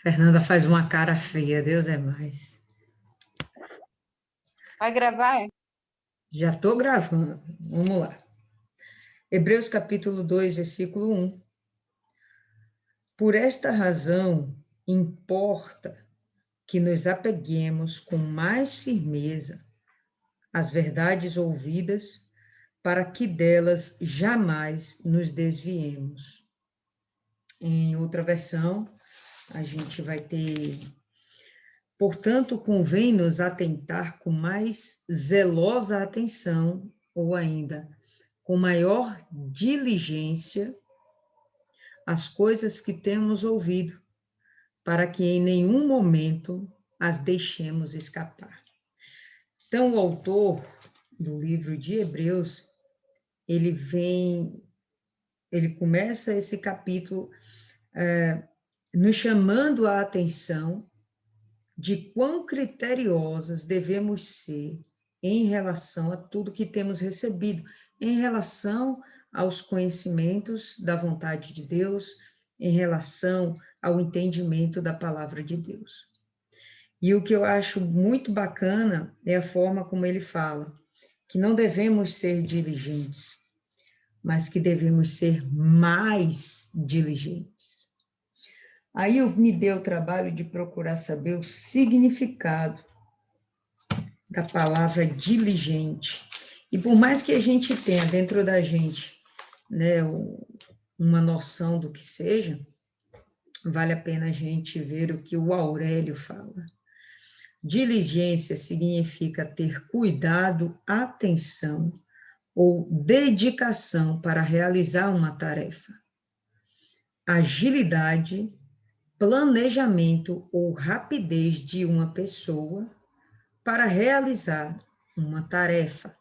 Fernanda faz uma cara feia, Deus é mais. Vai gravar? Já estou gravando, vamos lá. Hebreus capítulo 2, versículo 1. Por esta razão, importa que nos apeguemos com mais firmeza às verdades ouvidas, para que delas jamais nos desviemos. Em outra versão, a gente vai ter: portanto, convém nos atentar com mais zelosa atenção, ou ainda, com maior diligência, às coisas que temos ouvido, para que em nenhum momento as deixemos escapar. Então, o autor do livro de Hebreus, ele começa esse capítulo nos chamando a atenção de quão criteriosas devemos ser em relação a tudo que temos recebido, em relação aos conhecimentos da vontade de Deus, em relação ao entendimento da palavra de Deus. E o que eu acho muito bacana é a forma como ele fala, que não devemos ser diligentes, mas que devemos ser mais diligentes. Aí eu me dei o trabalho de procurar saber o significado da palavra diligente. E por mais que a gente tenha dentro da gente, né, uma noção do que seja, vale a pena a gente ver o que o Aurélio fala. Diligência significa ter cuidado, atenção ou dedicação para realizar uma tarefa. Agilidade, planejamento ou rapidez de uma pessoa para realizar uma tarefa.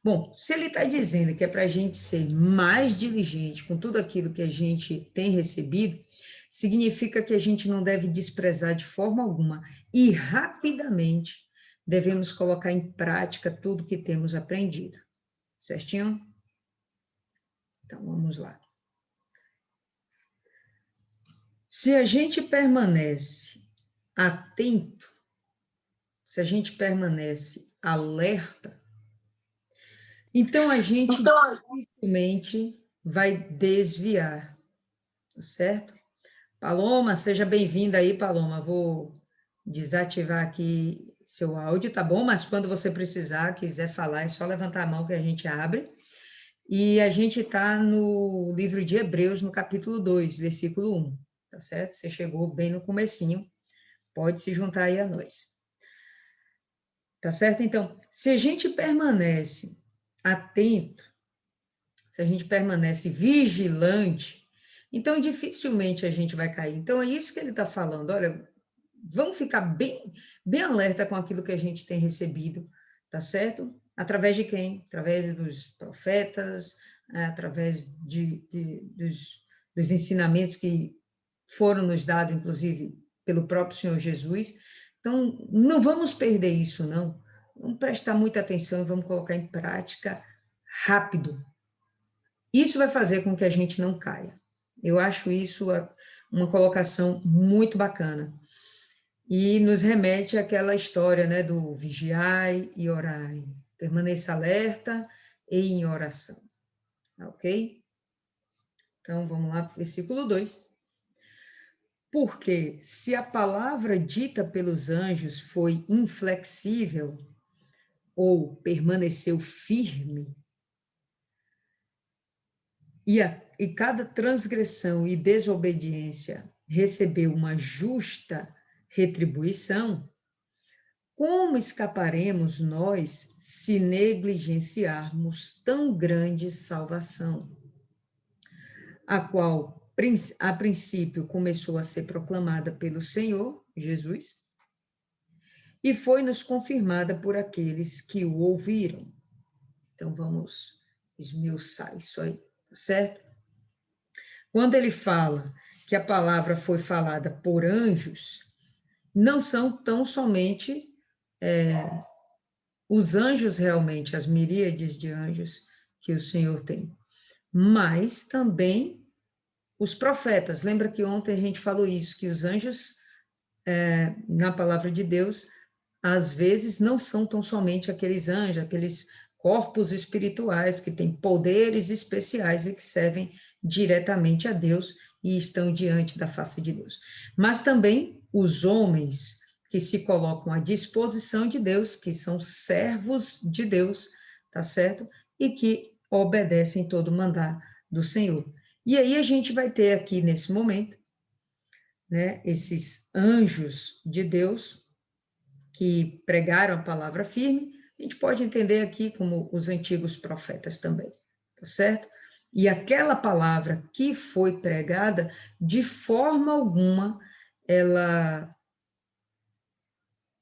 Bom, se ele está dizendo que é para a gente ser mais diligente com tudo aquilo que a gente tem recebido, significa que a gente não deve desprezar de forma alguma e rapidamente devemos colocar em prática tudo que temos aprendido. Certinho? Então, vamos lá. Se a gente permanece atento, se a gente permanece alerta, então a gente dificilmente vai desviar, certo? Paloma, seja bem-vinda aí, Paloma. Vou desativar aqui seu áudio, tá bom? Mas quando você precisar, quiser falar, é só levantar a mão que a gente abre. E a gente está no livro de Hebreus, no capítulo 2, versículo 1, tá certo? Você chegou bem no comecinho, pode se juntar aí a nós. Tá certo? Então, se a gente permanece atento, se a gente permanece vigilante, então dificilmente a gente vai cair. Então, é isso que ele está falando. Olha, vamos ficar bem alerta com aquilo que a gente tem recebido, tá certo? Através de quem? Através dos profetas, através dos ensinamentos que foram nos dados, inclusive, pelo próprio Senhor Jesus. Então, não vamos perder isso, não. Vamos prestar muita atenção e vamos colocar em prática rápido. Isso vai fazer com que a gente não caia. Eu acho isso uma colocação muito bacana. E nos remete àquela história, né, do vigiai e orai. Permaneça alerta e em oração. Ok? Então, vamos lá para o versículo 2. Porque se a palavra dita pelos anjos foi inflexível ou permaneceu firme, e cada transgressão e desobediência recebeu uma justa retribuição, como escaparemos nós se negligenciarmos tão grande salvação, a qual a princípio começou a ser proclamada pelo Senhor Jesus e foi-nos confirmada por aqueles que o ouviram. Então vamos esmiuçar isso aí, certo? Quando ele fala que a palavra foi falada por anjos, não são tão somente os anjos realmente, as miríades de anjos que o Senhor tem, mas também os profetas. Lembra que ontem a gente falou isso, que os anjos, na palavra de Deus, às vezes não são tão somente aqueles anjos, aqueles corpos espirituais que têm poderes especiais e que servem diretamente a Deus e estão diante da face de Deus. Mas também os homens que se colocam à disposição de Deus, que são servos de Deus, tá certo? E que obedecem todo o mandar do Senhor. E aí a gente vai ter aqui nesse momento, né, esses anjos de Deus que pregaram a palavra firme, a gente pode entender aqui como os antigos profetas também, tá certo? E aquela palavra que foi pregada, de forma alguma, ela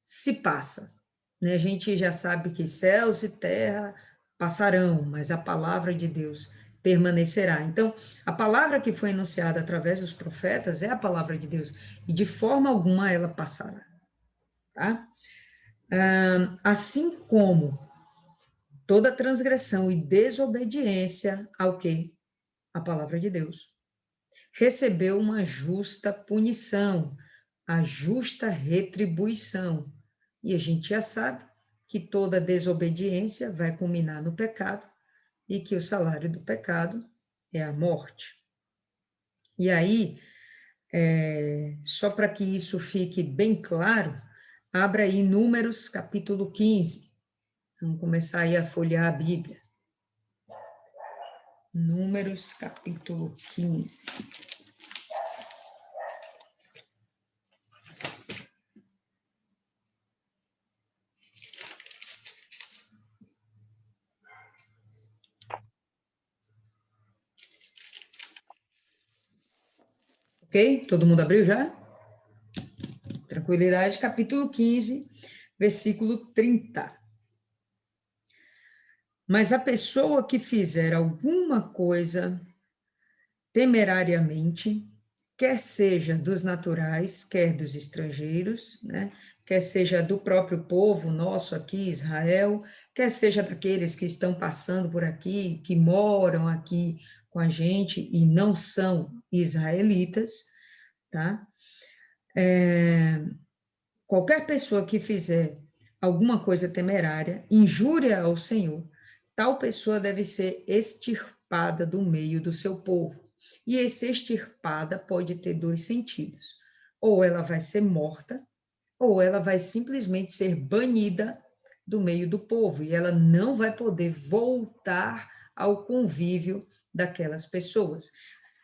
se passa, né? A gente já sabe que céus e terra passarão, mas a palavra de Deus permanecerá. Então, a palavra que foi anunciada através dos profetas é a palavra de Deus, e de forma alguma ela passará, tá? Assim como toda transgressão e desobediência ao quê? A palavra de Deus. Recebeu uma justa punição, a justa retribuição. E a gente já sabe que toda desobediência vai culminar no pecado e que o salário do pecado é a morte. E aí, só para que isso fique bem claro, abra aí Números capítulo 15. Vamos começar aí a folhear a Bíblia. Números capítulo 15. Ok? Todo mundo abriu já? Tranquilidade, capítulo 15, versículo 30. Mas a pessoa que fizer alguma coisa temerariamente, quer seja dos naturais, quer dos estrangeiros, né? Quer seja do próprio povo nosso aqui, Israel, quer seja daqueles que estão passando por aqui, que moram aqui com a gente e não são israelitas, tá? Qualquer pessoa que fizer alguma coisa temerária, injúria ao Senhor, tal pessoa deve ser extirpada do meio do seu povo. E esse extirpada pode ter dois sentidos. Ou ela vai ser morta, ou ela vai simplesmente ser banida do meio do povo, e ela não vai poder voltar ao convívio daquelas pessoas.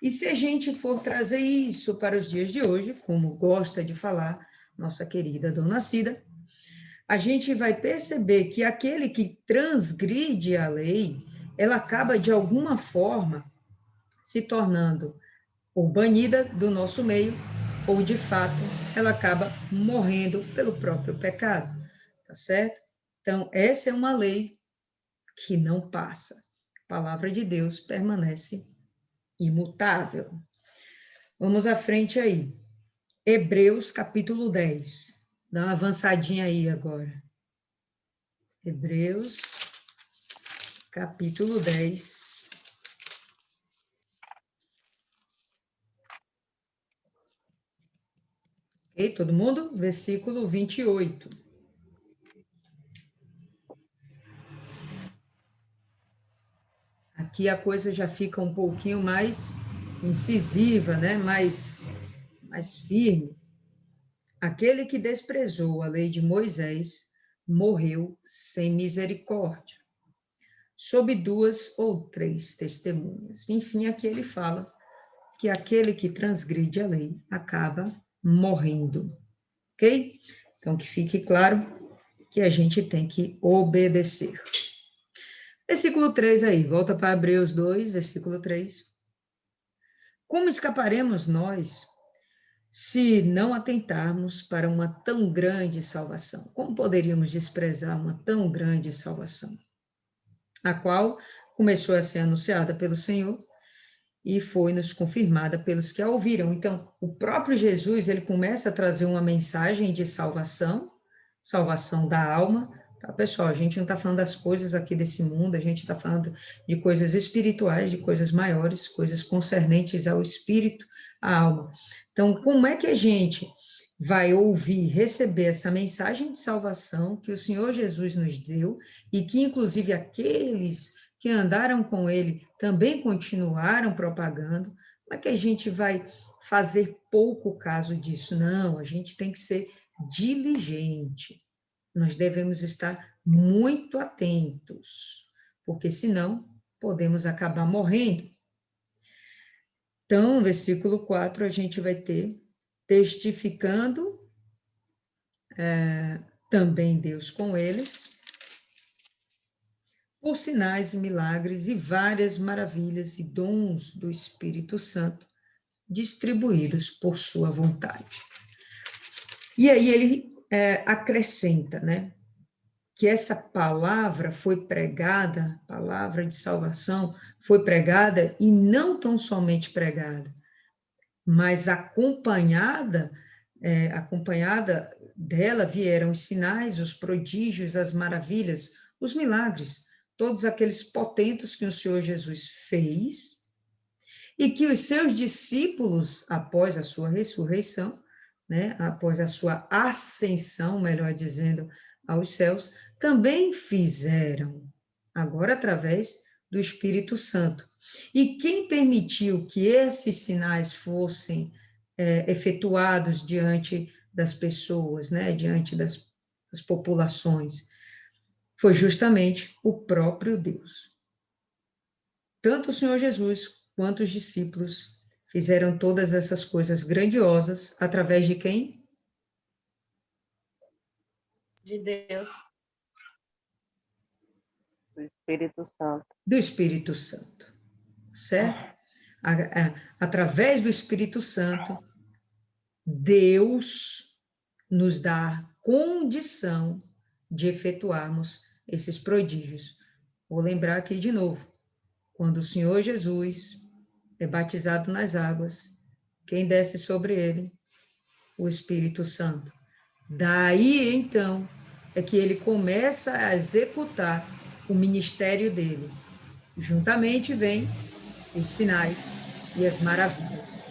E se a gente for trazer isso para os dias de hoje, como gosta de falar nossa querida Dona Cida, a gente vai perceber que aquele que transgride a lei, ela acaba de alguma forma se tornando ou banida do nosso meio, ou de fato ela acaba morrendo pelo próprio pecado, tá certo? Então, essa é uma lei que não passa. A palavra de Deus permanece imutável. Vamos à frente aí. Hebreus capítulo 10. Dá uma avançadinha aí agora. Hebreus capítulo 10. Ok, todo mundo? Versículo 28. Aqui a coisa já fica um pouquinho mais incisiva, né? mais firme. Aquele que desprezou a lei de Moisés morreu sem misericórdia, sob 2 ou 3 testemunhas. Enfim, aqui ele fala que aquele que transgride a lei acaba morrendo, ok? Então, que fique claro que a gente tem que obedecer. Versículo 3 aí, volta para Hebreus 2, versículo 3. Como escaparemos nós se não atentarmos para uma tão grande salvação? Como poderíamos desprezar uma tão grande salvação? A qual começou a ser anunciada pelo Senhor e foi-nos confirmada pelos que a ouviram. Então, o próprio Jesus, ele começa a trazer uma mensagem de salvação, salvação da alma, Tá, pessoal? A gente não está falando das coisas aqui desse mundo, a gente está falando de coisas espirituais, de coisas maiores, coisas concernentes ao espírito, à alma. Então, como é que a gente vai ouvir, receber essa mensagem de salvação que o Senhor Jesus nos deu e que, inclusive, aqueles que andaram com ele também continuaram propagando? Como é que a gente vai fazer pouco caso disso? Não, a gente tem que ser diligente. Nós devemos estar muito atentos, porque senão podemos acabar morrendo. Então, no versículo 4, a gente vai ter testificando também Deus com eles, por sinais e milagres e várias maravilhas e dons do Espírito Santo distribuídos por sua vontade. E aí ele acrescenta, né? Que essa palavra foi pregada, palavra de salvação, foi pregada e não tão somente pregada, mas acompanhada dela vieram os sinais, os prodígios, as maravilhas, os milagres, todos aqueles potentos que o Senhor Jesus fez e que os seus discípulos, após a sua ressurreição, né, após a sua ascensão, melhor dizendo, aos céus, também fizeram, agora através do Espírito Santo. E quem permitiu que esses sinais fossem efetuados diante das pessoas, né, diante das populações, foi justamente o próprio Deus. Tanto o Senhor Jesus quanto os discípulos fizeram todas essas coisas grandiosas através de quem? De Deus. Do Espírito Santo. Do Espírito Santo, certo? Através do Espírito Santo, Deus nos dá condição de efetuarmos esses prodígios. Vou lembrar aqui de novo, quando o Senhor Jesus é batizado nas águas, quem desce sobre ele? O Espírito Santo. Daí, então, é que ele começa a executar o ministério dele. Juntamente vem os sinais e as maravilhas.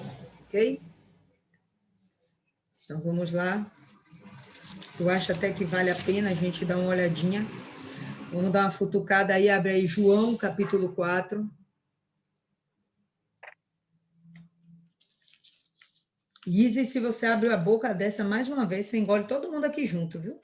Ok? Então, vamos lá. Eu acho até que vale a pena a gente dar uma olhadinha. Vamos dar uma futucada aí, abre aí João, capítulo 4. Izzy, se você abre a boca dessa mais uma vez, você engole todo mundo aqui junto, viu?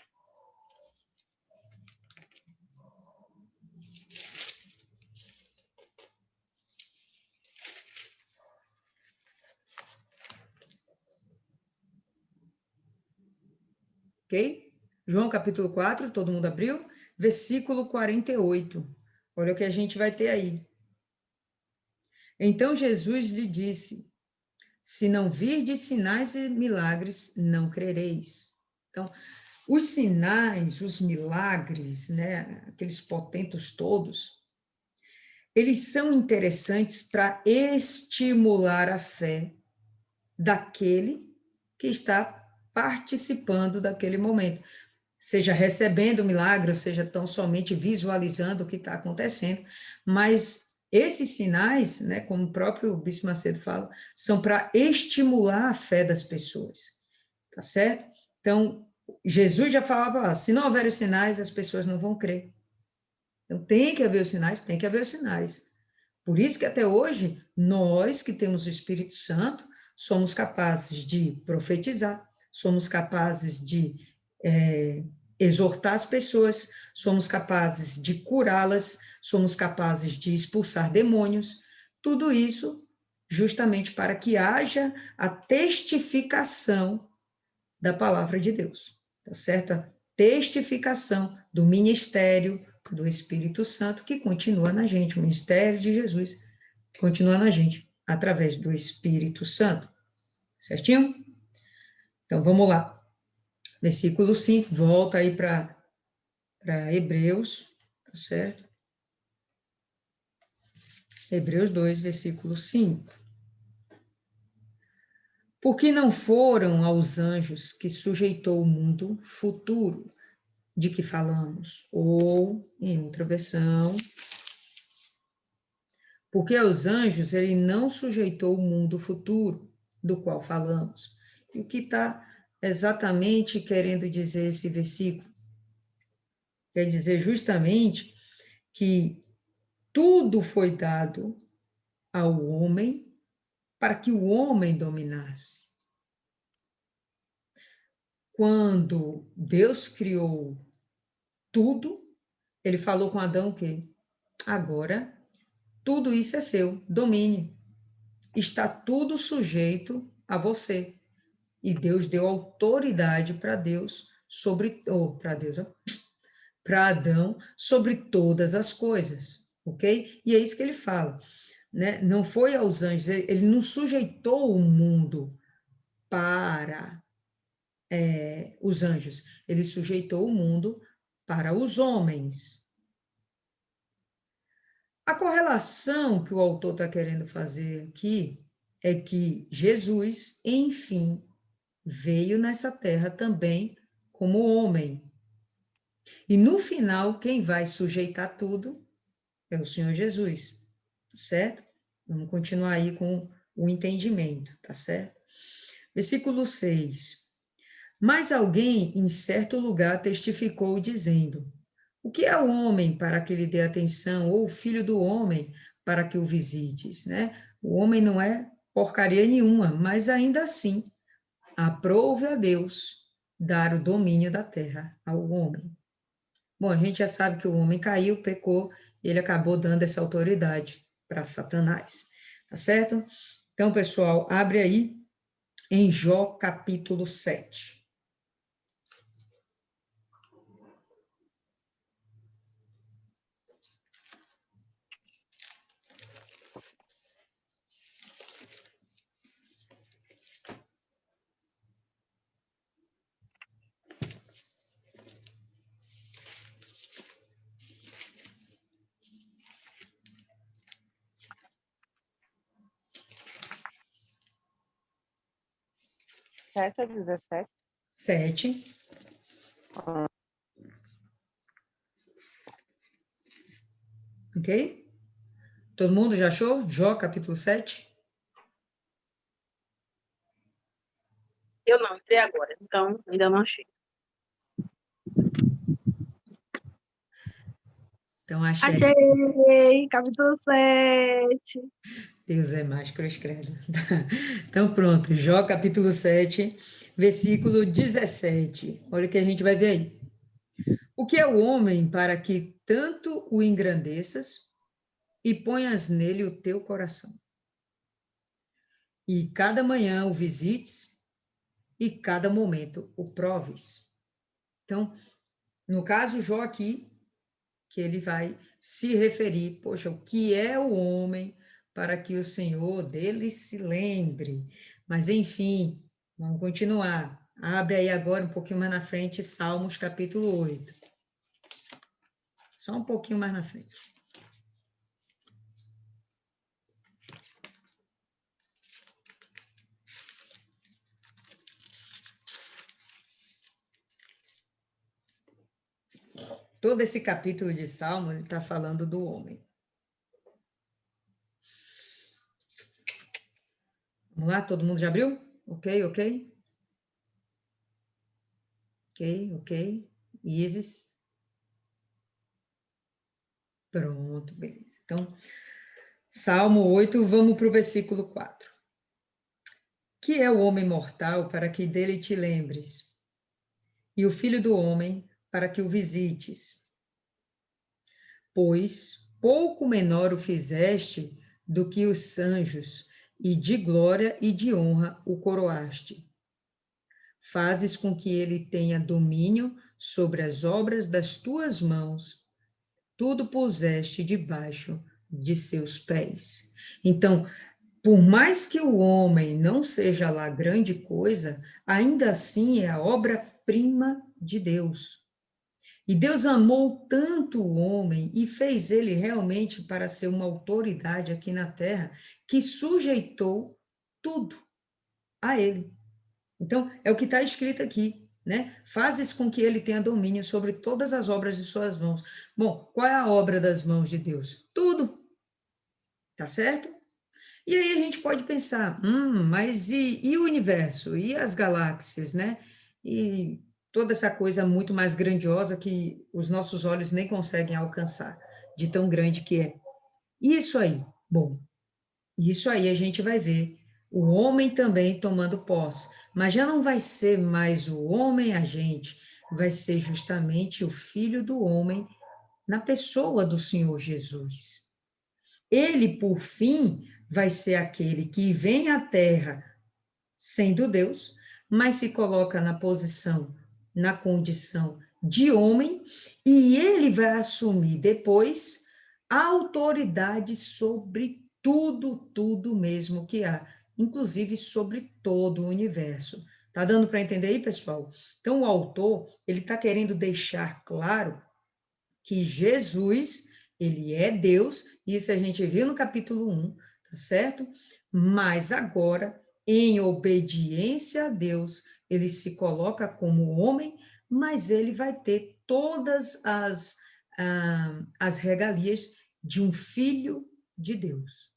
Ok? João capítulo 4, todo mundo abriu? Versículo 48. Olha o que a gente vai ter aí. Então Jesus lhe disse: se não virdes sinais e milagres, não crereis. Então, os sinais, os milagres, né, aqueles potentos todos, eles são interessantes para estimular a fé daquele que está participando daquele momento, seja recebendo o milagre, ou seja, tão somente visualizando o que está acontecendo, mas esses sinais, né, como o próprio Bispo Macedo fala, são para estimular a fé das pessoas, tá certo? Então, Jesus já falava, se não houver os sinais, as pessoas não vão crer. Então, tem que haver os sinais, tem que haver os sinais. Por isso que até hoje, nós que temos o Espírito Santo, somos capazes de profetizar, somos capazes de exortar as pessoas, somos capazes de curá-las, somos capazes de expulsar demônios, tudo isso justamente para que haja a testificação da palavra de Deus, tá certo? A testificação do ministério do Espírito Santo que continua na gente, o ministério de Jesus continua na gente, através do Espírito Santo, certinho? Então, vamos lá. Versículo 5, volta aí para Hebreus, tá certo? Hebreus 2, versículo 5. Porque não foram aos anjos que sujeitou o mundo futuro, de que falamos, ou, em outra versão, porque aos anjos ele não sujeitou o mundo futuro, do qual falamos. E o que está exatamente querendo dizer esse versículo? Quer dizer justamente que tudo foi dado ao homem para que o homem dominasse. Quando Deus criou tudo, ele falou com Adão o quê? Agora, tudo isso é seu, domine. Está tudo sujeito a você. E Deus deu autoridade para Deus sobre, ou para Deus, para Adão sobre todas as coisas, ok? E é isso que ele fala, né? Não foi aos anjos, ele não sujeitou o mundo para os anjos, ele sujeitou o mundo para os homens. A correlação que o autor está querendo fazer aqui é que Jesus, enfim, veio nessa terra também como homem. E no final, quem vai sujeitar tudo é o Senhor Jesus, certo? Vamos continuar aí com o entendimento, tá certo? Versículo 6. Mas alguém em certo lugar testificou, dizendo: o que é o homem para que lhe dê atenção, ou o filho do homem para que o visites, né? O homem não é porcaria nenhuma, mas ainda assim, aprove a Deus dar o domínio da terra ao homem. Bom, a gente já sabe que o homem caiu, pecou, e ele acabou dando essa autoridade para Satanás, tá certo? Então, pessoal, abre aí em Jó capítulo 7. Sete a 17. 7. Ok? Todo mundo já achou? Jó, capítulo 7? Eu não, entrei agora, então ainda não achei. Então, achei. Achei, capítulo 7. Deus é mais, cruz credo. Então, pronto. Jó, capítulo 7, versículo 17. Olha o que a gente vai ver aí. O que é o homem para que tanto o engrandeças e ponhas nele o teu coração? E cada manhã o visites e cada momento o proves. Então, no caso, Jó aqui, que ele vai se referir, poxa, o que é o homem para que o Senhor dele se lembre? Mas, enfim, vamos continuar. Abre aí agora, um pouquinho mais na frente, Salmos capítulo 8. Só um pouquinho mais na frente. Todo esse capítulo de Salmo, ele está falando do homem. Vamos lá, todo mundo já abriu? Ok, ok? Ok, ok. Isis. Pronto, beleza. Então, Salmo 8, vamos para o versículo 4. Que é o homem mortal para que dele te lembres, e o filho do homem para que o visites? Pois pouco menor o fizeste do que os anjos, e de glória e de honra o coroaste. Fazes com que ele tenha domínio sobre as obras das tuas mãos, tudo puseste debaixo de seus pés. Então, por mais que o homem não seja lá grande coisa, ainda assim é a obra-prima de Deus. E Deus amou tanto o homem e fez ele realmente para ser uma autoridade aqui na terra, que sujeitou tudo a ele. Então, é o que está escrito aqui. né? Fazes com que ele tenha domínio sobre todas as obras de suas mãos. Bom, qual é a obra das mãos de Deus? Tudo, tá certo? E aí a gente pode pensar, mas e o universo? E as galáxias, né? E toda essa coisa muito mais grandiosa que os nossos olhos nem conseguem alcançar, de tão grande que é. Isso aí, bom, isso aí a gente vai ver o homem também tomando posse, mas já não vai ser mais o homem agente, vai ser justamente o Filho do Homem na pessoa do Senhor Jesus. Ele, por fim, vai ser aquele que vem à Terra sendo Deus, mas se coloca na posição, na condição de homem, e ele vai assumir depois a autoridade sobre tudo, tudo mesmo que há, inclusive sobre todo o universo. Tá dando para entender aí, pessoal? Então, o autor, ele está querendo deixar claro que Jesus, ele é Deus, isso a gente viu no capítulo 1, tá certo? Mas agora, em obediência a Deus, ele se coloca como homem, mas ele vai ter todas as regalias de um filho de Deus.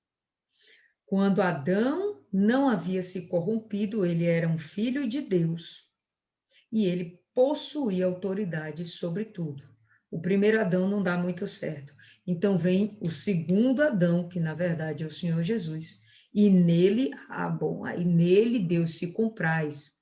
Quando Adão não havia se corrompido, ele era um filho de Deus e ele possuía autoridade sobre tudo. O primeiro Adão não dá muito certo. Então vem o segundo Adão, que na verdade é o Senhor Jesus. E nele, aí nele Deus se compraz.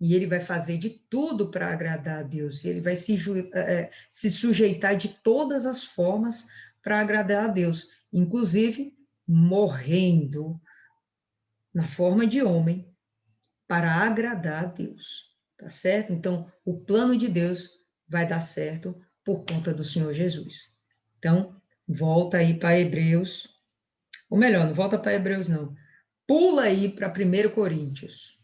E ele vai fazer de tudo para agradar a Deus. E ele vai se sujeitar de todas as formas para agradar a Deus, inclusive morrendo na forma de homem para agradar a Deus, tá certo? Então, o plano de Deus vai dar certo por conta do Senhor Jesus. Então, volta aí para Hebreus, ou melhor, não volta para Hebreus, não. Pula aí para 1 Coríntios.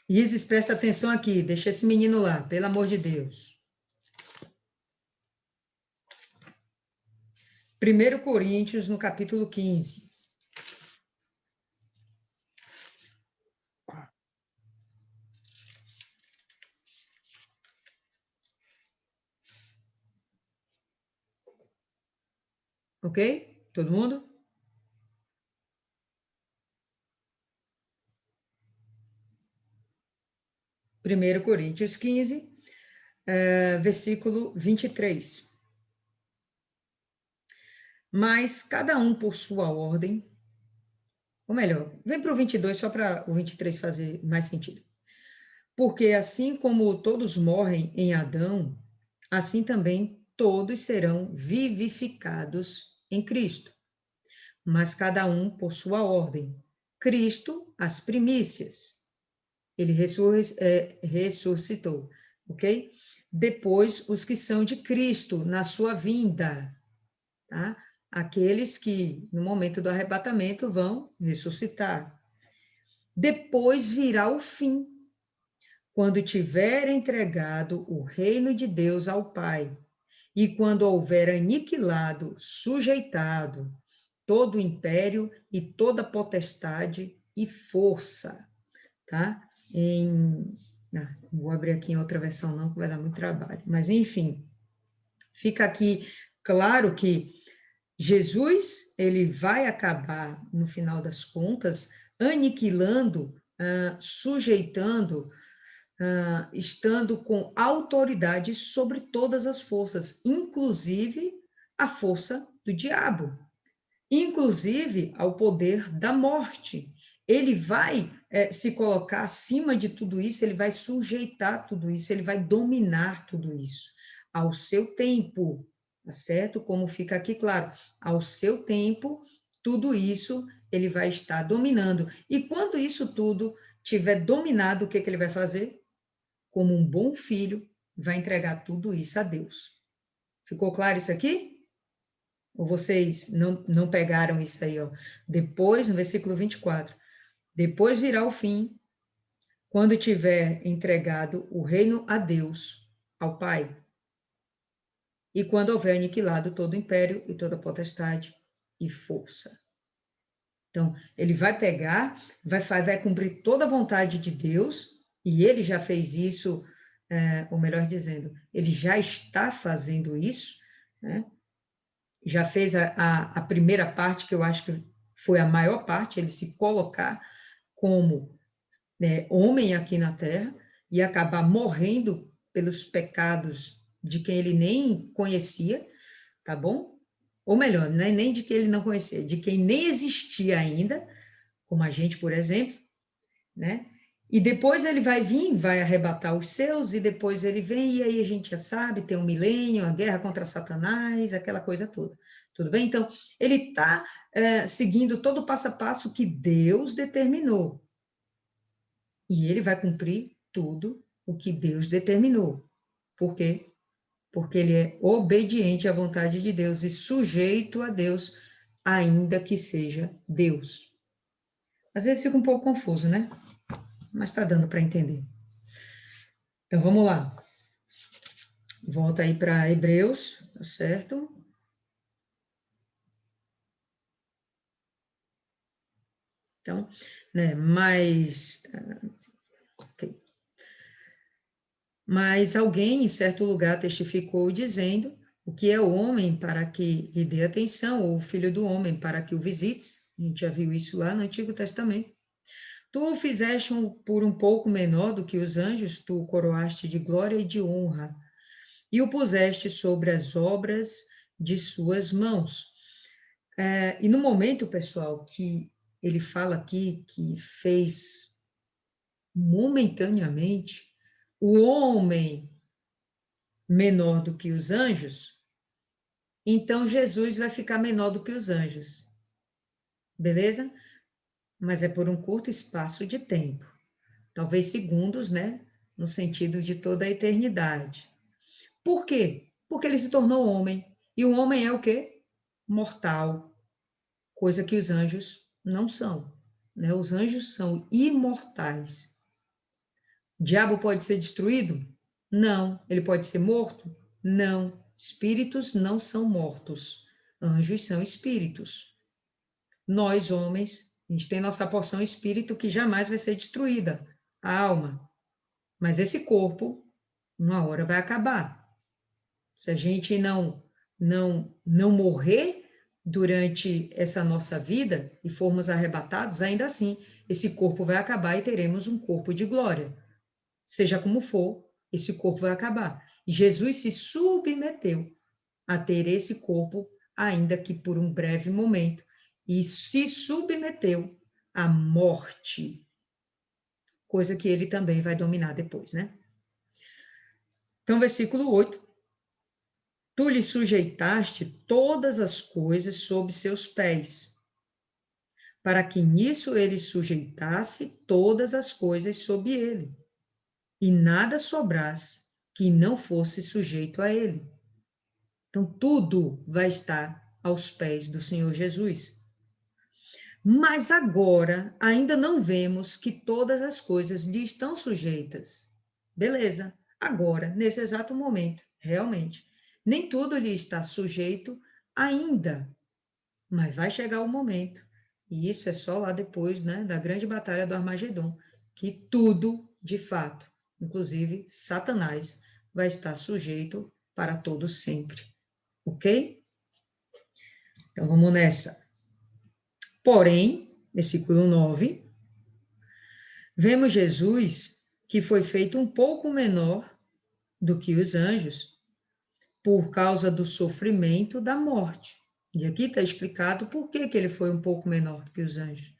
Isis, presta atenção aqui, deixa esse menino lá, pelo amor de Deus. 1 Coríntios, no capítulo 15. Ok? Todo mundo? Primeiro Coríntios 15, versículo 23. Mas cada um por sua ordem, ou melhor, vem para o 22 só para o 23 fazer mais sentido. Porque assim como todos morrem em Adão, assim também todos serão vivificados em Cristo. Mas cada um por sua ordem. Cristo, as primícias. Ele ressuscitou, ok? Depois, os que são de Cristo na sua vinda, tá? Aqueles que, no momento do arrebatamento, vão ressuscitar. Depois virá o fim, quando tiver entregado o reino de Deus ao Pai, e quando houver aniquilado, sujeitado, todo o império e toda potestade e força, tá? Vou abrir aqui em outra versão não, que vai dar muito trabalho, mas enfim, fica aqui claro que Jesus, ele vai acabar, no final das contas, aniquilando, sujeitando, estando com autoridade sobre todas as forças, inclusive a força do diabo, inclusive ao poder da morte. Ele vai se colocar acima de tudo isso, ele vai sujeitar tudo isso, ele vai dominar tudo isso, ao seu tempo, tá certo? Como fica aqui claro, ao seu tempo, tudo isso ele vai estar dominando. E quando isso tudo tiver dominado, o que ele vai fazer? Como um bom filho, vai entregar tudo isso a Deus. Ficou claro isso aqui? Ou vocês não pegaram isso aí, ó? Depois, no versículo 24, depois virá o fim, quando tiver entregado o reino a Deus, ao Pai. e quando houver aniquilado todo o império e toda potestade e força. Então, ele vai pegar, vai cumprir toda a vontade de Deus, e ele já fez isso, ou melhor dizendo, ele já está fazendo isso, né? Já fez a primeira parte, que eu acho que foi a maior parte, ele se colocar como homem aqui na Terra e acabar morrendo pelos pecados de quem ele nem conhecia, tá bom? Ou melhor, né, nem de quem ele não conhecia, de quem nem existia ainda, como a gente, por exemplo, né? E depois ele vai vir, vai arrebatar os seus, e depois ele vem, e aí a gente já sabe, tem um milênio, a guerra contra Satanás, aquela coisa toda. Tudo bem? Então, ele está seguindo todo o passo a passo que Deus determinou. E ele vai cumprir tudo o que Deus determinou. Por quê? Porque ele é obediente à vontade de Deus e sujeito a Deus, ainda que seja Deus. Às vezes fica um pouco confuso, né? Mas está dando para entender. Então, vamos lá. Volta aí para Hebreus, tá certo? Então, né, okay. Mas alguém em certo lugar testificou dizendo: o que é o homem para que lhe dê atenção, ou o filho do homem para que o visites? A gente já viu isso lá no Antigo Testamento. Tu o fizeste por um pouco menor do que os anjos, tu o coroaste de glória e de honra, e o puseste sobre as obras de suas mãos. E no momento, pessoal, que ele fala aqui que fez momentaneamente o homem menor do que os anjos, então Jesus vai ficar menor do que os anjos. Beleza? Mas é por um curto espaço de tempo. Talvez segundos, né? No sentido de toda a eternidade. Por quê? Porque ele se tornou homem. E o homem é o quê? Mortal. Coisa que os anjos não são. Né? Os anjos são imortais. O diabo pode ser destruído? Não. Ele pode ser morto? Não. Espíritos não são mortos. Anjos são espíritos. Nós, homens, a gente tem nossa porção espírito que jamais vai ser destruída, a alma. Mas esse corpo, uma hora vai acabar. Se a gente não morrer durante essa nossa vida e formos arrebatados, ainda assim, esse corpo vai acabar e teremos um corpo de glória. Seja como for, esse corpo vai acabar. E Jesus se submeteu a ter esse corpo, ainda que por um breve momento, e se submeteu à morte, coisa que ele também vai dominar depois, né? Então, versículo 8. Tu lhe sujeitaste todas as coisas sob seus pés, para que nisso ele sujeitasse todas as coisas sob ele, e nada sobrasse que não fosse sujeito a ele. Então, tudo vai estar aos pés do Senhor Jesus. Mas agora ainda não vemos que todas as coisas lhe estão sujeitas. Beleza, agora, nesse exato momento, realmente, nem tudo lhe está sujeito ainda, mas vai chegar o momento, e isso é só lá depois, né, da grande batalha do Armagedon, que tudo, de fato, inclusive Satanás, vai estar sujeito para todo sempre. Ok? Então vamos nessa. Porém, versículo 9, vemos Jesus que foi feito um pouco menor do que os anjos por causa do sofrimento da morte. E aqui está explicado por que ele foi um pouco menor do que os anjos.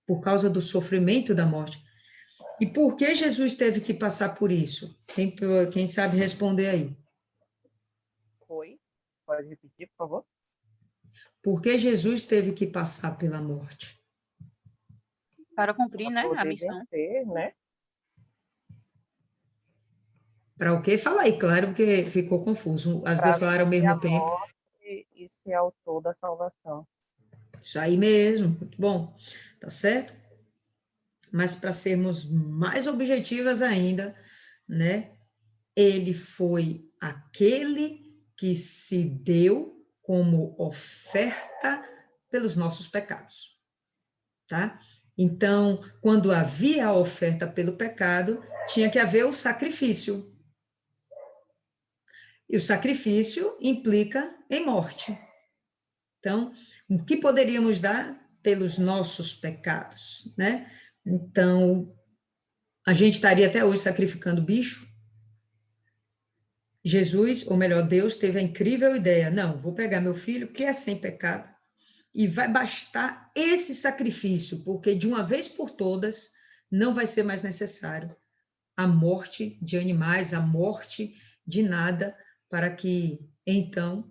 Por causa do sofrimento da morte. E por que Jesus teve que passar por isso? Quem sabe responder aí? Oi? Pode repetir, por favor? Por que Jesus teve que passar pela morte? Para cumprir, né, a Poder missão. vencer, né? Para o quê? Fala aí, claro, porque ficou confuso. As duas Para falaram ao vencer a mesmo tempo. morte e ser autor da salvação. Isso aí mesmo, muito bom, tá certo? Mas para sermos mais objetivas ainda, né? Ele foi aquele que se deu como oferta pelos nossos pecados, tá? Então, quando havia a oferta pelo pecado, tinha que haver o sacrifício. E o sacrifício implica em morte. Então, o que poderíamos dar pelos nossos pecados, né? Então, a gente estaria até hoje sacrificando bicho. Jesus, ou melhor, Deus, teve a incrível ideia, não, vou pegar meu filho, que é sem pecado, e vai bastar esse sacrifício, porque de uma vez por todas não vai ser mais necessário a morte de animais, a morte de nada, para que então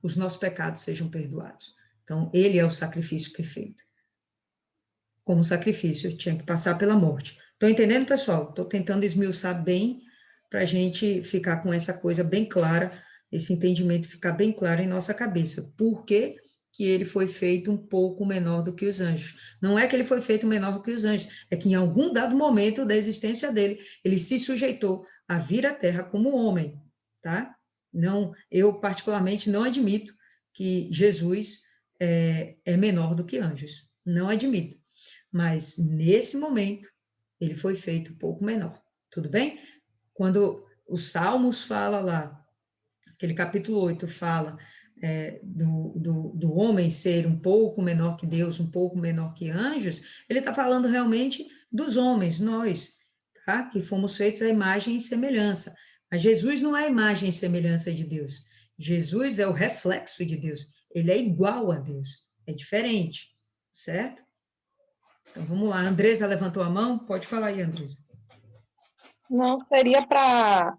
os nossos pecados sejam perdoados. Então, ele é o sacrifício perfeito. Como sacrifício, tinha que passar pela morte. Estão entendendo, pessoal? Estou tentando esmiuçar bem para a gente ficar com essa coisa bem clara, esse entendimento ficar bem claro em nossa cabeça. Por que que ele foi feito um pouco menor do que os anjos? Não é que ele foi feito menor do que os anjos, é que em algum dado momento da existência dele, ele se sujeitou a vir à Terra como homem, tá? Não, eu particularmente não admito que Jesus é menor do que anjos. Não admito. Mas nesse momento, ele foi feito um pouco menor. Tudo bem? Quando os Salmos fala lá, aquele capítulo 8 fala do homem ser um pouco menor que Deus, um pouco menor que anjos, ele está falando realmente dos homens, nós, tá? Que fomos feitos à imagem e semelhança. Mas Jesus não é a imagem e semelhança de Deus. Jesus é o reflexo de Deus. Ele é igual a Deus. É diferente, certo? Então, vamos lá. A Andresa levantou a mão. Pode falar aí, Andresa. Não, seria para,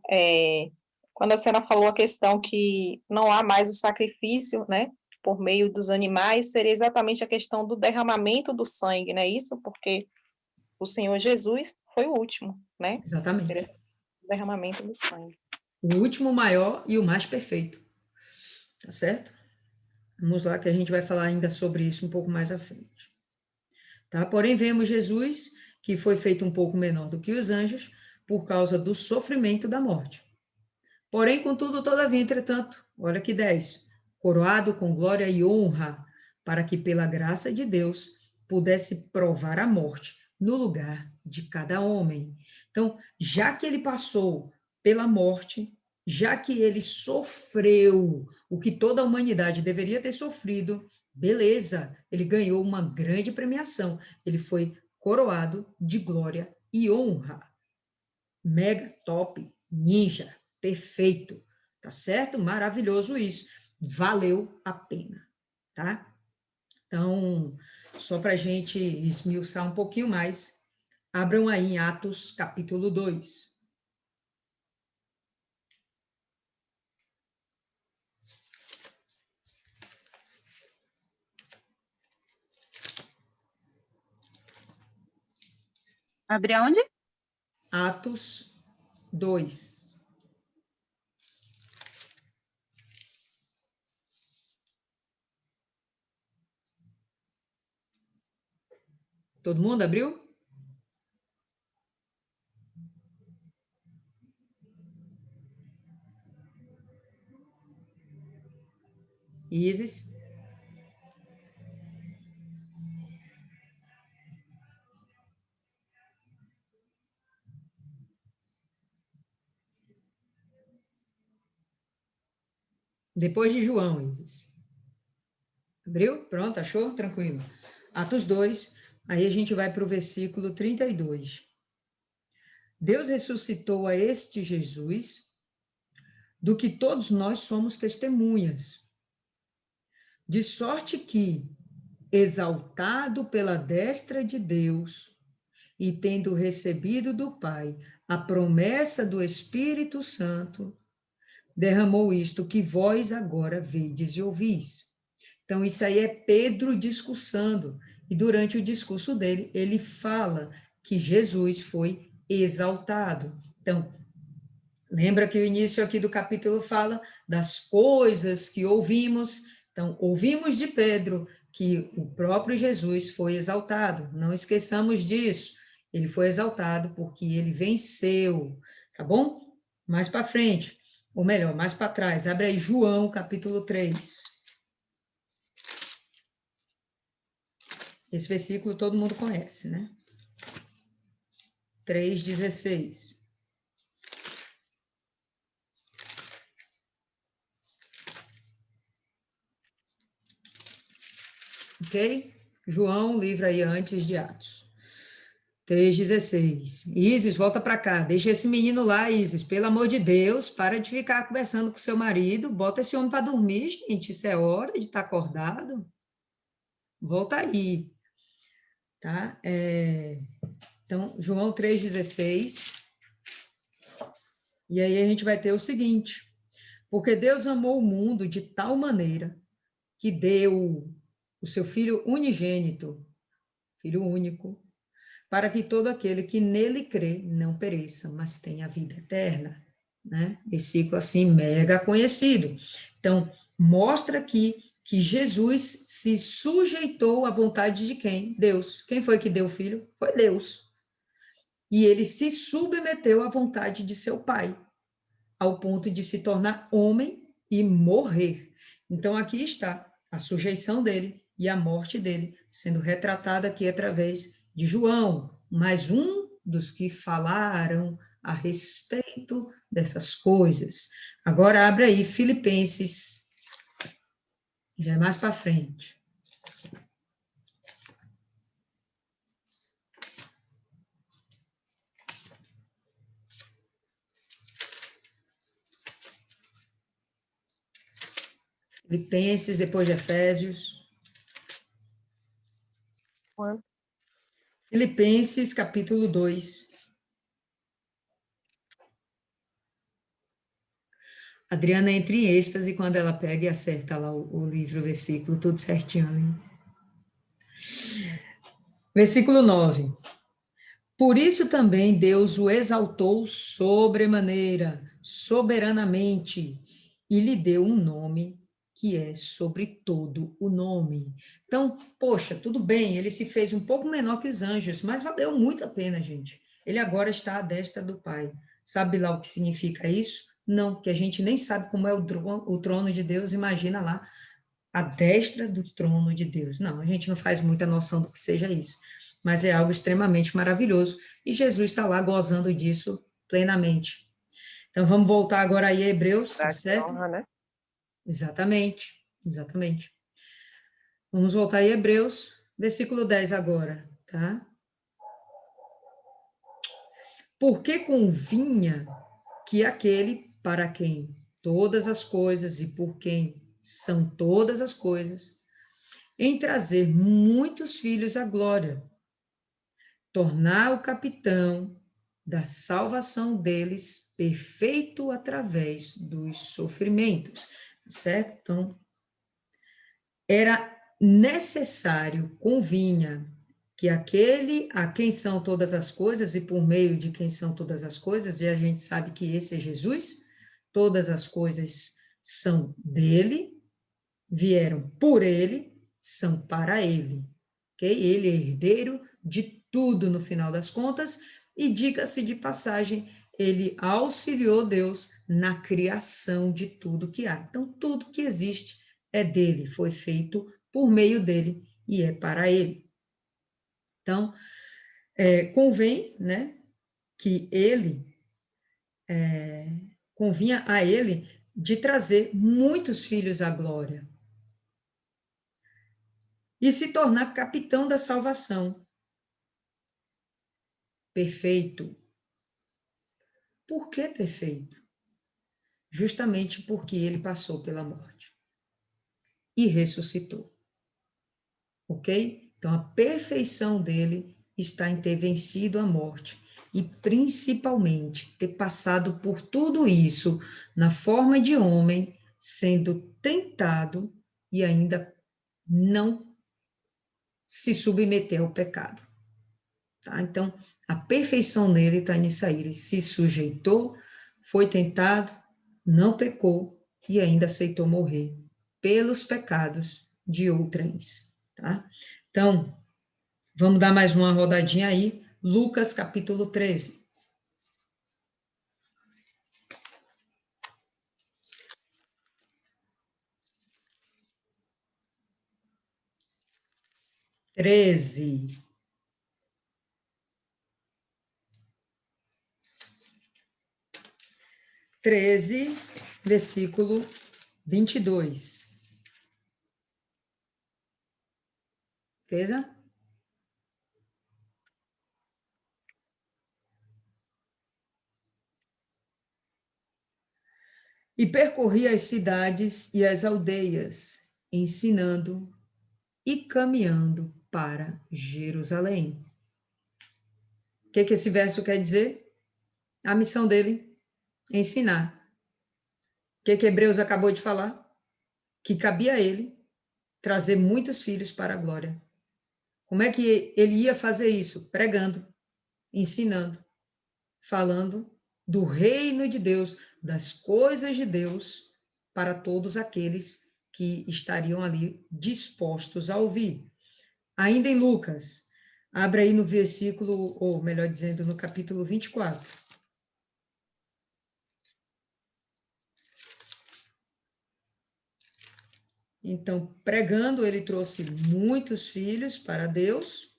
quando a senhora falou a questão que não há mais o sacrifício, né, por meio dos animais, seria exatamente a questão do derramamento do sangue, não é isso? Porque o Senhor Jesus foi o último, né? Exatamente. Seria o derramamento do sangue. O último, o maior e o mais perfeito. Tá certo? Vamos lá que a gente vai falar ainda sobre isso um pouco mais à frente. Tá? Porém, vemos Jesus, que foi feito um pouco menor do que os anjos, por causa do sofrimento da morte. Porém, contudo, todavia, entretanto, olha que 10, coroado com glória e honra, para que pela graça de Deus pudesse provar a morte no lugar de cada homem. Então, já que ele passou pela morte, já que ele sofreu o que toda a humanidade deveria ter sofrido, beleza, ele ganhou uma grande premiação. Ele foi coroado de glória e honra. Mega top, ninja, perfeito, tá certo? Maravilhoso isso. Valeu a pena, tá? Então, só para a gente esmiuçar um pouquinho mais, abram aí em Atos, capítulo 2. Abrir aonde? Atos 2. Todo mundo abriu? Isis? Depois de João, Isis. Abriu? Pronto, achou? Tranquilo. Atos 2, aí a gente vai para o versículo 32. Deus ressuscitou a este Jesus, do que todos nós somos testemunhas, de sorte que, exaltado pela destra de Deus, e tendo recebido do Pai a promessa do Espírito Santo, derramou isto que vós agora vedes e ouvis. Então, isso aí é Pedro discursando, e durante o discurso dele, ele fala que Jesus foi exaltado. Então, lembra que o início aqui do capítulo fala das coisas que ouvimos. Então, ouvimos de Pedro que o próprio Jesus foi exaltado. Não esqueçamos disso. Ele foi exaltado porque ele venceu, tá bom? Mais para frente. ou melhor, mais para trás, abre aí João, capítulo 3. Esse versículo todo mundo conhece, né? 3,16. Ok? João, livro aí antes de Atos. 3,16. Isis, volta para cá. Deixa esse menino lá, Isis. Pelo amor de Deus, para de ficar conversando com seu marido. Bota esse homem para dormir, gente. Isso é hora de estar acordado. Volta aí. Tá? Então, João 3,16. E aí a gente vai ter o seguinte. Porque Deus amou o mundo de tal maneira que deu o seu Filho unigênito, Filho único, para que todo aquele que nele crê não pereça, mas tenha vida eterna, né? Versículo assim, mega conhecido. Então, mostra aqui que Jesus se sujeitou à vontade de quem? Deus. Quem foi que deu o Filho? Foi Deus. E ele se submeteu à vontade de seu Pai, ao ponto de se tornar homem e morrer. Então, aqui está a sujeição dele e a morte dele, sendo retratada aqui através de João, mais um dos que falaram a respeito dessas coisas. Agora, abre aí Filipenses, já é mais para frente. Filipenses, depois de Efésios. Quanto? Filipenses, capítulo 2. Adriana entra em êxtase quando ela pega e acerta lá o livro, o versículo, tudo certinho. Né? Versículo 9. Por isso também Deus o exaltou sobremaneira, soberanamente, e lhe deu um nome que é sobre todo o nome. Então, poxa, tudo bem, ele se fez um pouco menor que os anjos, mas valeu muito a pena, gente. Ele agora está à destra do Pai. Sabe lá o que significa isso? Não, que a gente nem sabe como é o trono de Deus, imagina lá, à destra do trono de Deus. Não, a gente não faz muita noção do que seja isso, mas é algo extremamente maravilhoso, e Jesus está lá gozando disso plenamente. Então, vamos voltar agora aí a Hebreus, tá certo? Honra, né? Exatamente, exatamente. Vamos voltar aí a Hebreus, versículo 10 agora, tá? Porque convinha que aquele para quem todas as coisas e por quem são todas as coisas, em trazer muitos filhos à glória, tornar o capitão da salvação deles perfeito através dos sofrimentos, certo? Então, era necessário, convinha, que aquele a quem são todas as coisas e por meio de quem são todas as coisas, e a gente sabe que esse é Jesus, todas as coisas são dele, vieram por ele, são para ele, ok? Ele é herdeiro de tudo no final das contas, e diga-se de passagem, ele auxiliou Deus na criação de tudo que há. Então, tudo que existe é dele, foi feito por meio dele e é para ele. Então, convém, né, que ele, convinha a ele de trazer muitos filhos à glória e se tornar capitão da salvação. Perfeito. Por que perfeito? Justamente porque ele passou pela morte e ressuscitou. Ok? Então, a perfeição dele está em ter vencido a morte e, principalmente, ter passado por tudo isso na forma de homem, sendo tentado e ainda não se submeter ao pecado. Tá? Então, a perfeição nele está nisso aí. Ele se sujeitou, foi tentado, não pecou e ainda aceitou morrer pelos pecados de outrens. Tá? Então, vamos dar mais uma rodadinha aí. Lucas, capítulo 13. 13. Versículo 22. Beleza? E percorria as cidades e as aldeias, ensinando e caminhando para Jerusalém. O que esse verso quer dizer? A missão dele é ensinar. O que Hebreus acabou de falar? Que cabia a ele trazer muitos filhos para a glória. Como é que ele ia fazer isso? Pregando, ensinando, falando do reino de Deus, das coisas de Deus, para todos aqueles que estariam ali dispostos a ouvir. Ainda em Lucas, abra aí no versículo, ou melhor dizendo, no capítulo 24. Então, pregando, ele trouxe muitos filhos para Deus.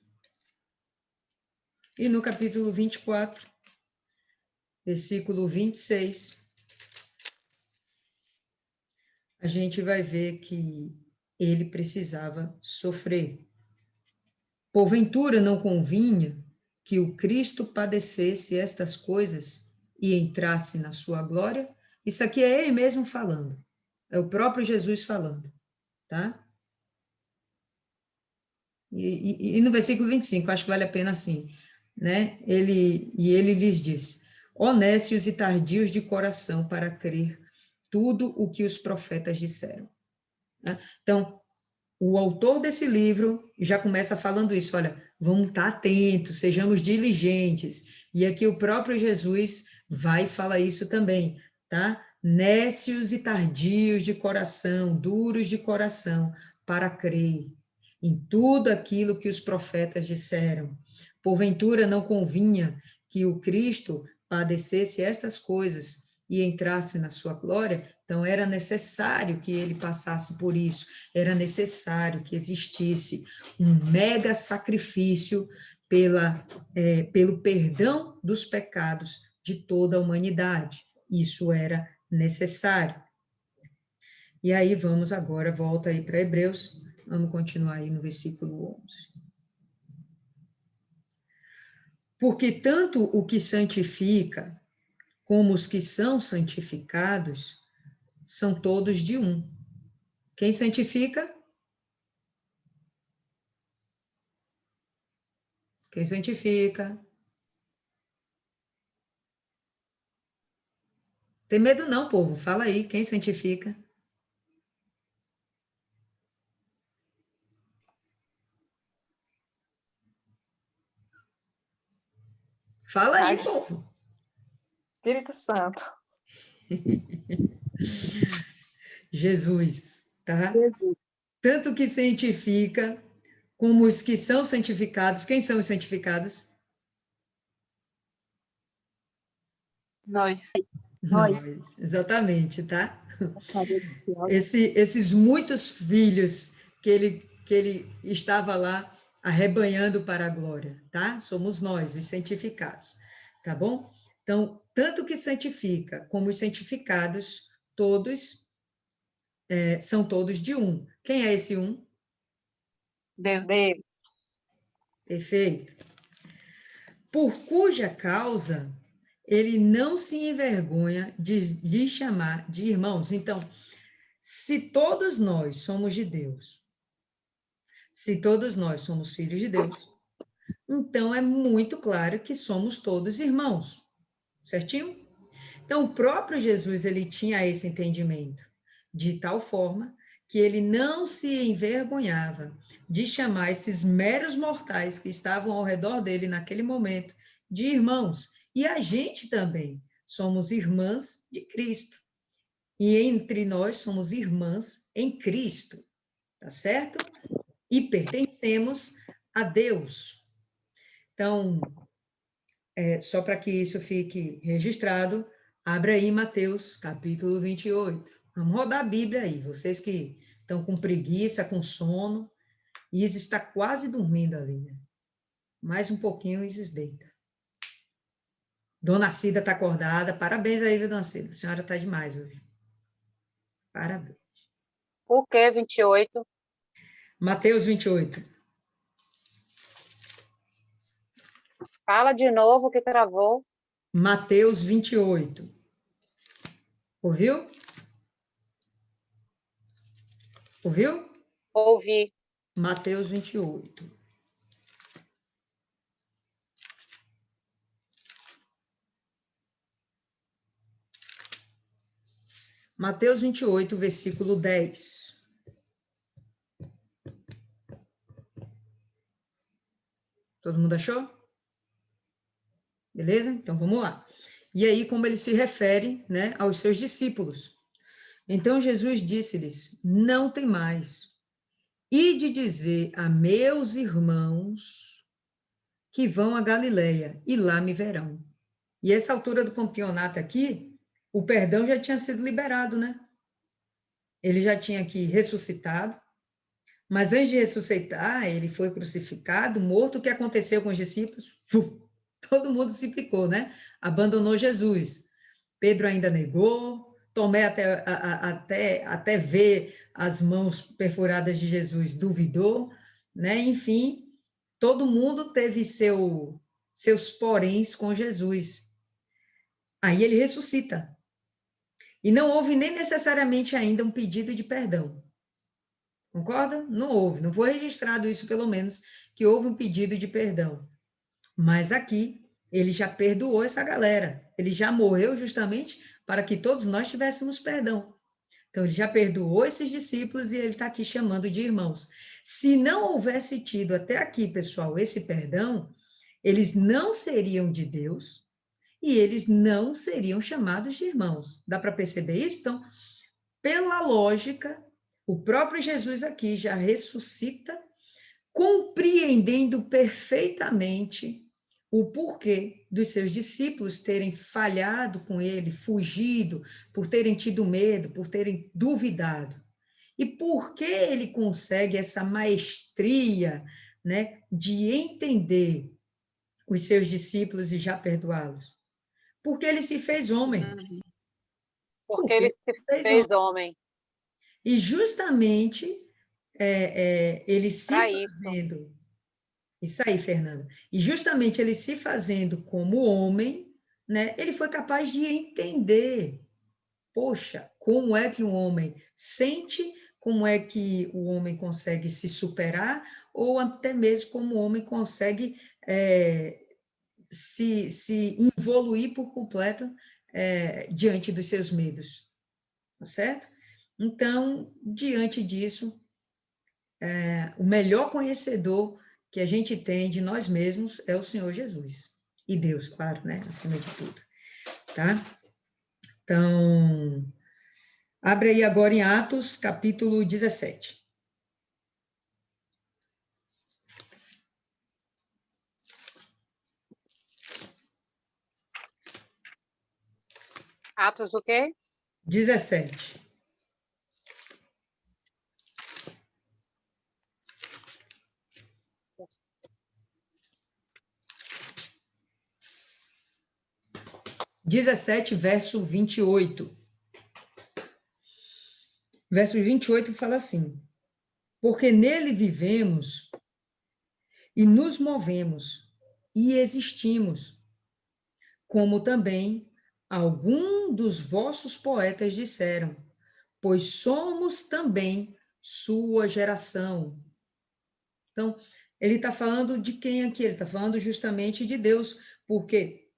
E no capítulo 24, versículo 26, a gente vai ver que ele precisava sofrer. Porventura não convinha que o Cristo padecesse estas coisas e entrasse na sua glória? Isso aqui é ele mesmo falando. É o próprio Jesus falando, tá? E no versículo 25, acho que vale a pena assim, né? Ele lhes diz: ó nécios e tardios de coração para crer tudo o que os profetas disseram. Né? Então, o autor desse livro já começa falando isso, olha, vamos estar atentos, sejamos diligentes. E aqui o próprio Jesus vai falar isso também, tá? Nécios e tardios de coração, duros de coração, para crer em tudo aquilo que os profetas disseram. Porventura não convinha que o Cristo padecesse estas coisas e entrasse na sua glória? Então era necessário que ele passasse por isso, era necessário que existisse um mega sacrifício pelo perdão dos pecados de toda a humanidade. Isso era necessário. E aí vamos agora, volta aí para Hebreus, vamos continuar aí no versículo 11. Porque tanto o que santifica como os que são santificados são todos de um. Quem santifica? Quem santifica? Tem medo não, povo. Fala aí, quem santifica? Fala aí, povo. Espírito Santo. Jesus, tá? Jesus. Tanto que santifica, como os que são santificados. Quem são os santificados? Nós. Nós, exatamente, tá? Maria do céu. Esses muitos filhos que ele estava lá arrebanhando para a glória, tá? Somos nós, os santificados, tá bom? Então, tanto que santifica como os santificados, todos são todos de um. Quem é esse um? Deus. Deus. Perfeito. Por cuja causa ele não se envergonha de lhe chamar de irmãos. Então, se todos nós somos de Deus, se todos nós somos filhos de Deus, então é muito claro que somos todos irmãos, certinho? Então, o próprio Jesus, ele tinha esse entendimento, de tal forma que ele não se envergonhava de chamar esses meros mortais que estavam ao redor dele naquele momento de irmãos. E a gente também somos irmãs de Cristo. E entre nós somos irmãs em Cristo, tá certo? E pertencemos a Deus. Então, só para que isso fique registrado, abra aí Mateus, capítulo 28. Vamos rodar a Bíblia aí, vocês que estão com preguiça, com sono, Isis está quase dormindo ali, né? Mais um pouquinho, Isis deita. Dona Cida está acordada. Parabéns aí, viu, Dona Cida? A senhora está demais hoje. Parabéns. Por que 28? Mateus 28. Fala de novo que travou. Mateus 28. Ouviu? Ouviu? Ouvi. Mateus 28. Mateus 28, versículo 10. Todo mundo achou? Beleza? Então vamos lá. E aí, como ele se refere, né, aos seus discípulos. Então Jesus disse-lhes: não temais, ide dizer a meus irmãos que vão a Galileia, e lá me verão. E essa altura do campeonato aqui, o perdão já tinha sido liberado, né? Ele já tinha aqui ressuscitado, mas antes de ressuscitar, ele foi crucificado, morto. O que aconteceu com os discípulos? Todo mundo se picou, né? Abandonou Jesus. Pedro ainda negou, Tomé até ver as mãos perfuradas de Jesus, duvidou, né? Enfim, todo mundo teve seus poréns com Jesus. Aí ele ressuscita. E não houve nem necessariamente ainda um pedido de perdão. Concorda? Não houve, não foi registrado isso, pelo menos, que houve um pedido de perdão. Mas aqui, ele já perdoou essa galera. Ele já morreu justamente para que todos nós tivéssemos perdão. Então, ele já perdoou esses discípulos e ele está aqui chamando de irmãos. Se não houvesse tido até aqui, pessoal, esse perdão, eles não seriam de Deus e eles não seriam chamados de irmãos. Dá para perceber isso? Então, pela lógica, o próprio Jesus aqui já ressuscita, compreendendo perfeitamente o porquê dos seus discípulos terem falhado com ele, fugido, por terem tido medo, por terem duvidado. E por que ele consegue essa maestria, né, de entender os seus discípulos e já perdoá-los? Porque ele se fez homem. Porque ele se fez homem. E justamente ele se Para isso. fazendo... Isso aí, Fernanda. E justamente ele se fazendo como homem, né, ele foi capaz de entender, poxa, como é que um homem sente, como é que o homem consegue se superar, ou até mesmo como o homem consegue se evoluir por completo diante dos seus medos, tá certo? Então, diante disso, o melhor conhecedor que a gente tem de nós mesmos é o Senhor Jesus. E Deus, claro, né? Acima de tudo. Tá? Então, abre aí agora em Atos, capítulo 17. Atos o quê? 17. Verso 28. Verso 28 fala assim: porque nele vivemos e nos movemos e existimos, como também algum dos vossos poetas disseram, pois somos também sua geração. Então, ele está falando de quem aqui? Ele está falando justamente de Deus, porque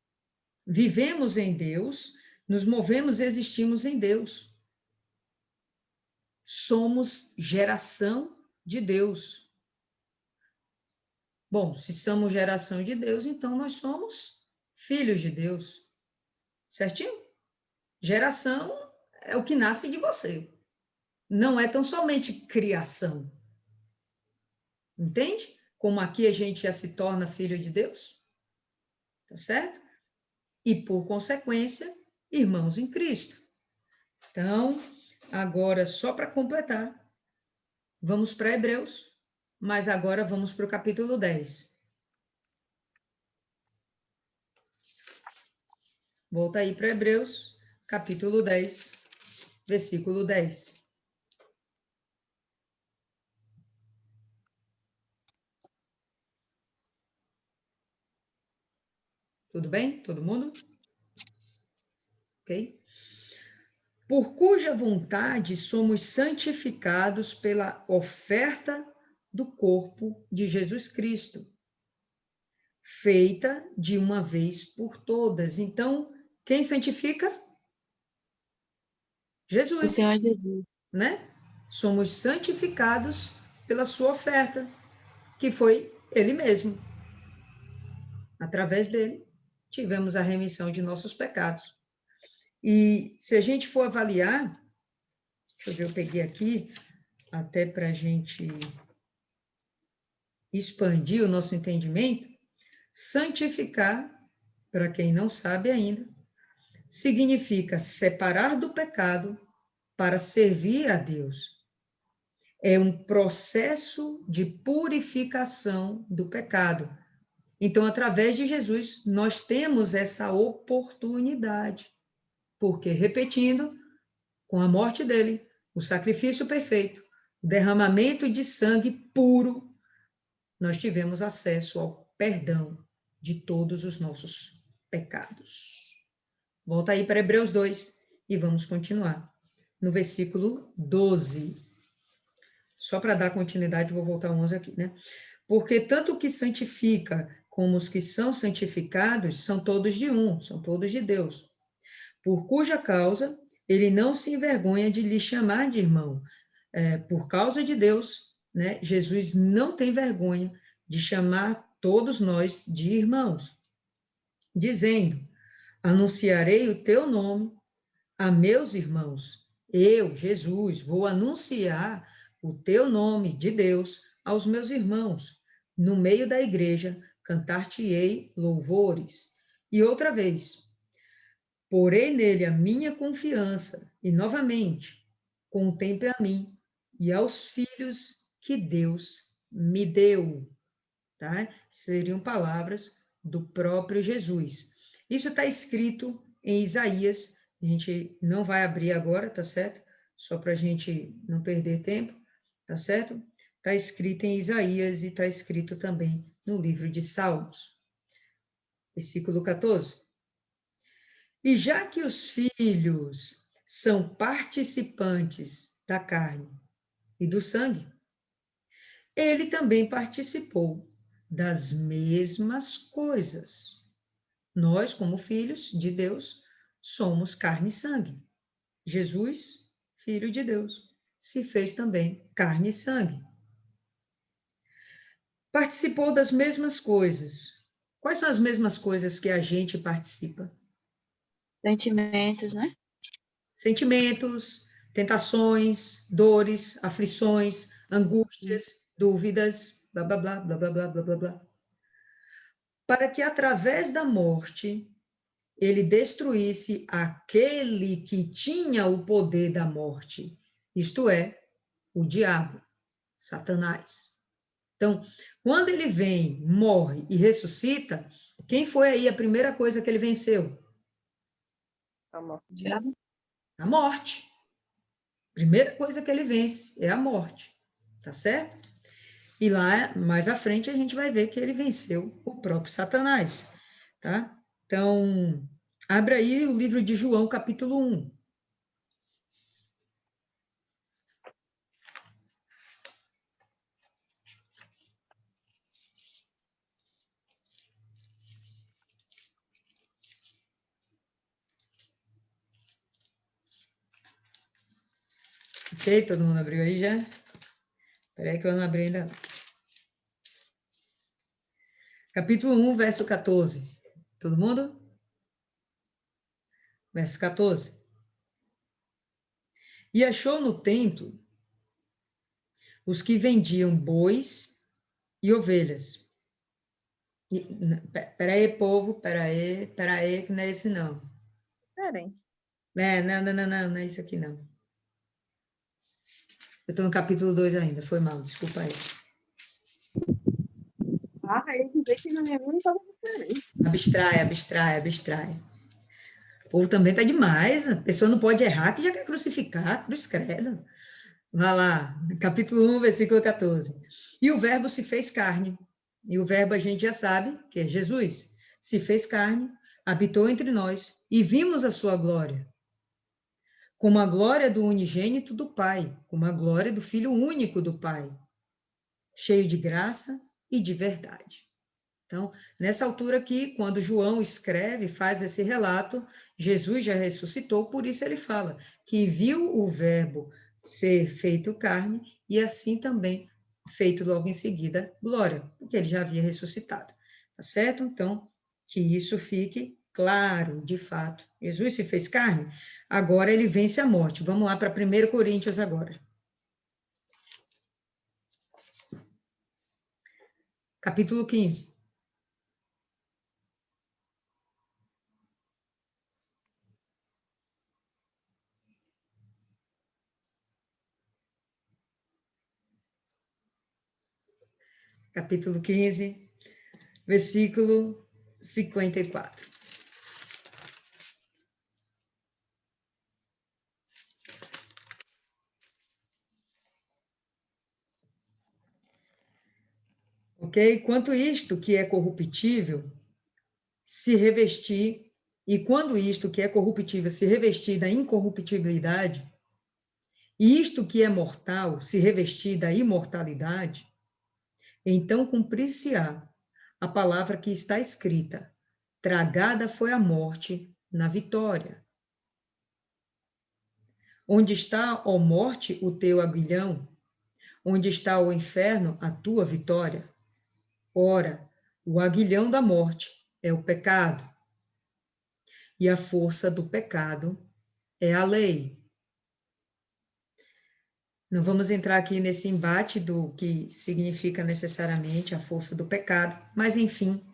vivemos em Deus, nos movemos e existimos em Deus. Somos geração de Deus. Bom, se somos geração de Deus, então nós somos filhos de Deus. Certinho? Geração é o que nasce de você. Não é tão somente criação. Entende? Como aqui a gente já se torna filho de Deus. Tá certo? E, por consequência, irmãos em Cristo. Então, agora, só para completar, vamos para Hebreus, mas agora vamos para o capítulo 10. Volta aí para Hebreus, capítulo 10, versículo 10. Tudo bem? Todo mundo? Ok? Por cuja vontade somos santificados pela oferta do corpo de Jesus Cristo, feita de uma vez por todas. Então, quem santifica? O Jesus, Senhor Jesus. né? Somos santificados pela sua oferta, que foi Ele mesmo. Através dele, tivemos a remissão de nossos pecados. E se a gente for avaliar, deixa eu ver, eu peguei aqui, até para a gente expandir o nosso entendimento, santificar, para quem não sabe ainda, significa separar do pecado para servir a Deus. É um processo de purificação do pecado. Então, através de Jesus, nós temos essa oportunidade. Porque, repetindo, com a morte dele, o sacrifício perfeito, o derramamento de sangue puro, nós tivemos acesso ao perdão de todos os nossos pecados. Volta aí para Hebreus 2 e vamos continuar. No versículo 12. Só para dar continuidade, vou voltar 11 aqui, né? Porque tanto o que santifica como os que são santificados são todos de um, são todos de Deus. Por cuja causa ele não se envergonha de lhe chamar de irmão. Por causa de Deus, né? Jesus não tem vergonha de chamar todos nós de irmãos, dizendo: anunciarei o teu nome a meus irmãos. Eu, Jesus, vou anunciar o teu nome de Deus aos meus irmãos. No meio da igreja, cantar-te-ei louvores. E outra vez, porei nele a minha confiança, e novamente, contemple a mim e aos filhos que Deus me deu. Tá? Seriam palavras do próprio Jesus. Isso está escrito em Isaías, a gente não vai abrir agora, tá certo? Só para a gente não perder tempo, tá certo? Está escrito em Isaías e está escrito também no livro de Salmos. Versículo 14. E já que os filhos são participantes da carne e do sangue, ele também participou das mesmas coisas. Nós, como filhos de Deus, somos carne e sangue. Jesus, filho de Deus, se fez também carne e sangue. Participou das mesmas coisas. Quais são as mesmas coisas que a gente participa? Sentimentos, né? Sentimentos, tentações, dores, aflições, angústias, dúvidas, blá, blá, blá, blá, blá, blá, blá, blá, blá. Para que através da morte ele destruísse aquele que tinha o poder da morte, isto é, o diabo, Satanás. Então, quando ele vem, morre e ressuscita, quem foi aí a primeira coisa que ele venceu? Diabo. A morte. Primeira coisa que ele vence é a morte, tá certo? E lá, mais à frente, a gente vai ver que ele venceu o próprio Satanás, tá? Então, abra aí o livro de João, capítulo 1. Ok, todo mundo abriu aí já? Espera aí que eu não abri ainda. Capítulo 1, verso 14. Todo mundo? Verso 14. E achou no templo os que vendiam bois e ovelhas. Peraí, povo, peraí, que não é esse não. Diferente. Não é isso aqui não. Eu estou no capítulo 2 ainda, foi mal, desculpa aí. Ah, aí dizer que na minha vida estava diferente. Abstrai. O povo também tá demais. A pessoa não pode errar que já quer crucificar, cruz credo. Vai lá, capítulo 1, versículo 14. E o verbo se fez carne. E o verbo a gente já sabe que é Jesus. Se fez carne, habitou entre nós e vimos a sua glória. Como a glória do unigênito do Pai, como a glória do Filho único do Pai, cheio de graça e de verdade. Então, nessa altura aqui, quando João escreve, faz esse relato, Jesus já ressuscitou, por isso ele fala que viu o verbo ser feito carne e assim também feito logo em seguida glória, porque ele já havia ressuscitado. Tá certo? Então, que isso fique claro, de fato. Jesus se fez carne, agora ele vence a morte. Vamos lá para 1 Coríntios agora. Capítulo 15. Capítulo 15, versículo 54. Ok? Quanto isto que é corruptível se revestir, e quando isto que é corruptível se revestir da incorruptibilidade, e isto que é mortal se revestir da imortalidade, então cumprir-se-á a palavra que está escrita: tragada foi a morte na vitória. Onde está, ó morte, o teu aguilhão? Onde está, o inferno, a tua vitória? Ora, o aguilhão da morte é o pecado, e a força do pecado é a lei. Não vamos entrar aqui nesse embate do que significa necessariamente a força do pecado, mas, enfim,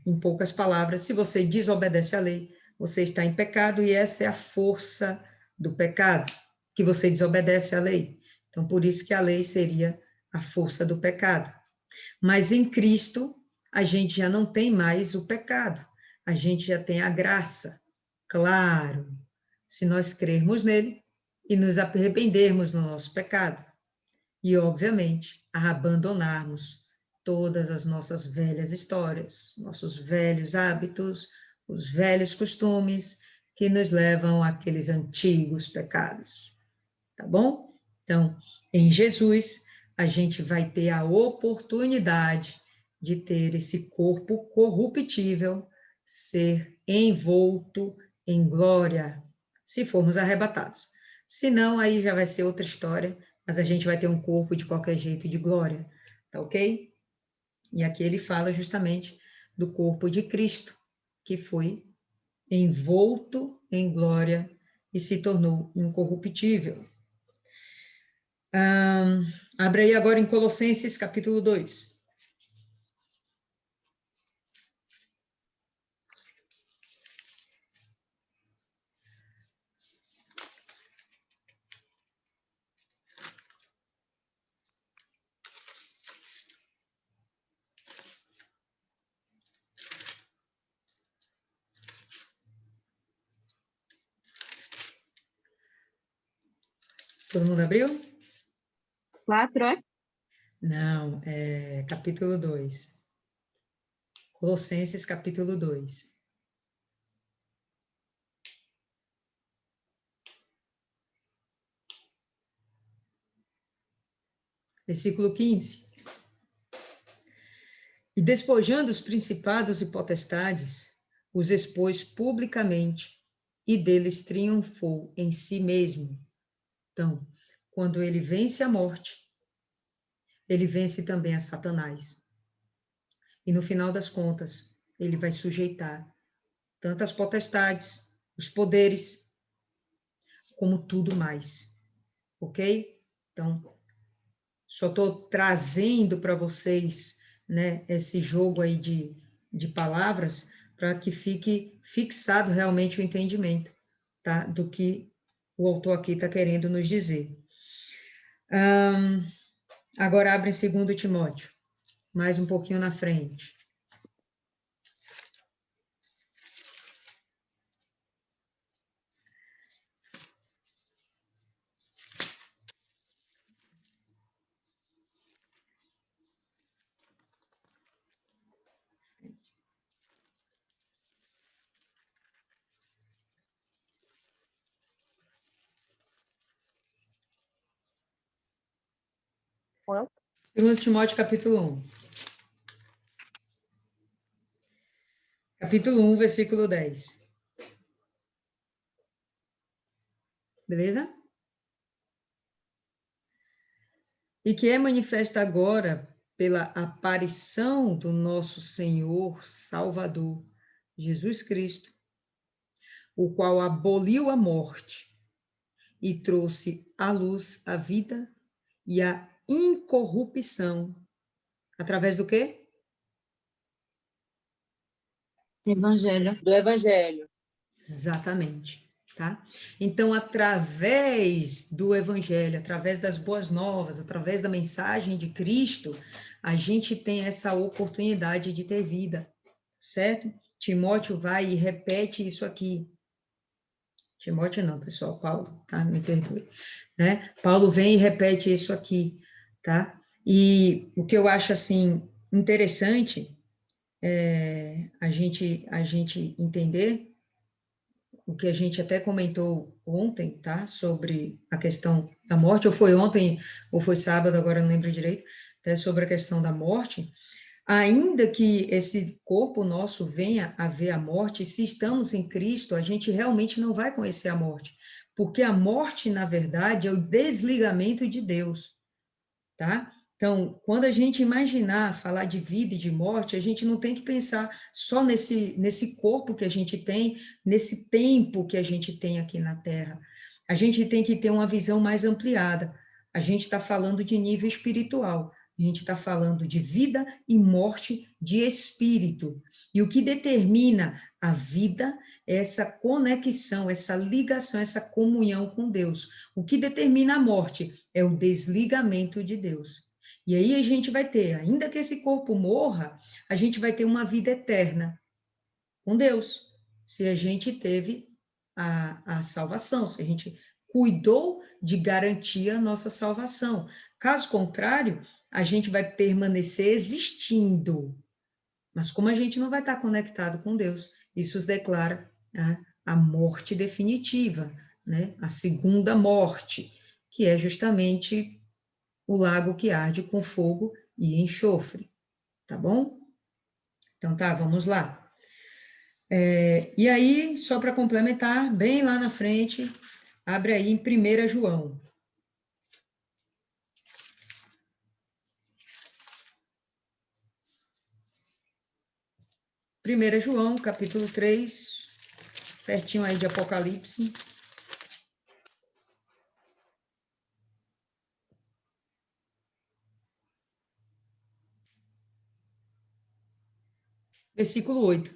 em poucas palavras, se você desobedece à lei, você está em pecado e essa é a força do pecado, que você desobedece à lei. Então, por isso que a lei seria a força do pecado. Mas em Cristo, a gente já não tem mais o pecado, a gente já tem a graça. Claro, se nós crermos nele e nos arrependermos do nosso pecado. E, obviamente, abandonarmos todas as nossas velhas histórias, nossos velhos hábitos, os velhos costumes que nos levam àqueles antigos pecados. Tá bom? Então, em Jesus, a gente vai ter a oportunidade de ter esse corpo corruptível ser envolto em glória, se formos arrebatados. Se não, aí já vai ser outra história, mas a gente vai ter um corpo de qualquer jeito de glória, tá ok? E aqui ele fala justamente do corpo de Cristo, que foi envolto em glória e se tornou incorruptível. Abre aí agora em Colossenses, capítulo 2. Todo mundo abriu? 4, é? Não, é capítulo 2. Colossenses, capítulo 2. Versículo 15. E despojando os principados e potestades, os expôs publicamente, e deles triunfou em si mesmo. Então, quando ele vence a morte, ele vence também a Satanás. E no final das contas, ele vai sujeitar tanto as potestades, os poderes, como tudo mais. Ok? Então, só estou trazendo para vocês, né, esse jogo aí de palavras para que fique fixado realmente o entendimento, tá, do que o autor aqui está querendo nos dizer. Agora abre em 2 Timóteo, mais um pouquinho na frente. Quanto? 2 Timóteo, capítulo 1. Capítulo 1, versículo 10. Beleza? E que é manifesta agora pela aparição do nosso Senhor Salvador, Jesus Cristo, o qual aboliu a morte e trouxe à luz a vida e a incorrupção. Através do quê? Evangelho. Do Evangelho. Exatamente, tá? Então, através do Evangelho, através das boas novas, através da mensagem de Cristo, a gente tem essa oportunidade de ter vida, certo? Timóteo vai e repete isso aqui. Timóteo não, pessoal, Paulo, tá? Me perdoe, né? Paulo vem e repete isso aqui, tá? E o que eu acho, assim, interessante é a gente entender o que a gente até comentou ontem, tá? Sobre a questão da morte, ou foi ontem, ou foi sábado, agora não lembro direito, até sobre a questão da morte. Ainda que esse corpo nosso venha a ver a morte, se estamos em Cristo, a gente realmente não vai conhecer a morte, porque a morte, na verdade, é o desligamento de Deus, tá? Então, quando a gente imaginar falar de vida e de morte, a gente não tem que pensar só nesse corpo que a gente tem, nesse tempo que a gente tem aqui na Terra. A gente tem que ter uma visão mais ampliada. A gente está falando de nível espiritual. A gente está falando de vida e morte de espírito. E o que determina a vida é essa conexão, essa ligação, essa comunhão com Deus. O que determina a morte é o desligamento de Deus. E aí a gente vai ter, ainda que esse corpo morra, a gente vai ter uma vida eterna com Deus, se a gente teve a salvação, se a gente cuidou de garantir a nossa salvação. Caso contrário, a gente vai permanecer existindo, mas como a gente não vai estar conectado com Deus, isso os declara, né, a morte definitiva, né, a segunda morte, que é justamente o lago que arde com fogo e enxofre, tá bom? Então tá, vamos lá. E aí, só para complementar, bem lá na frente, abre aí em 1 João. 1 João, capítulo 3, pertinho aí de Apocalipse. Versículo 8.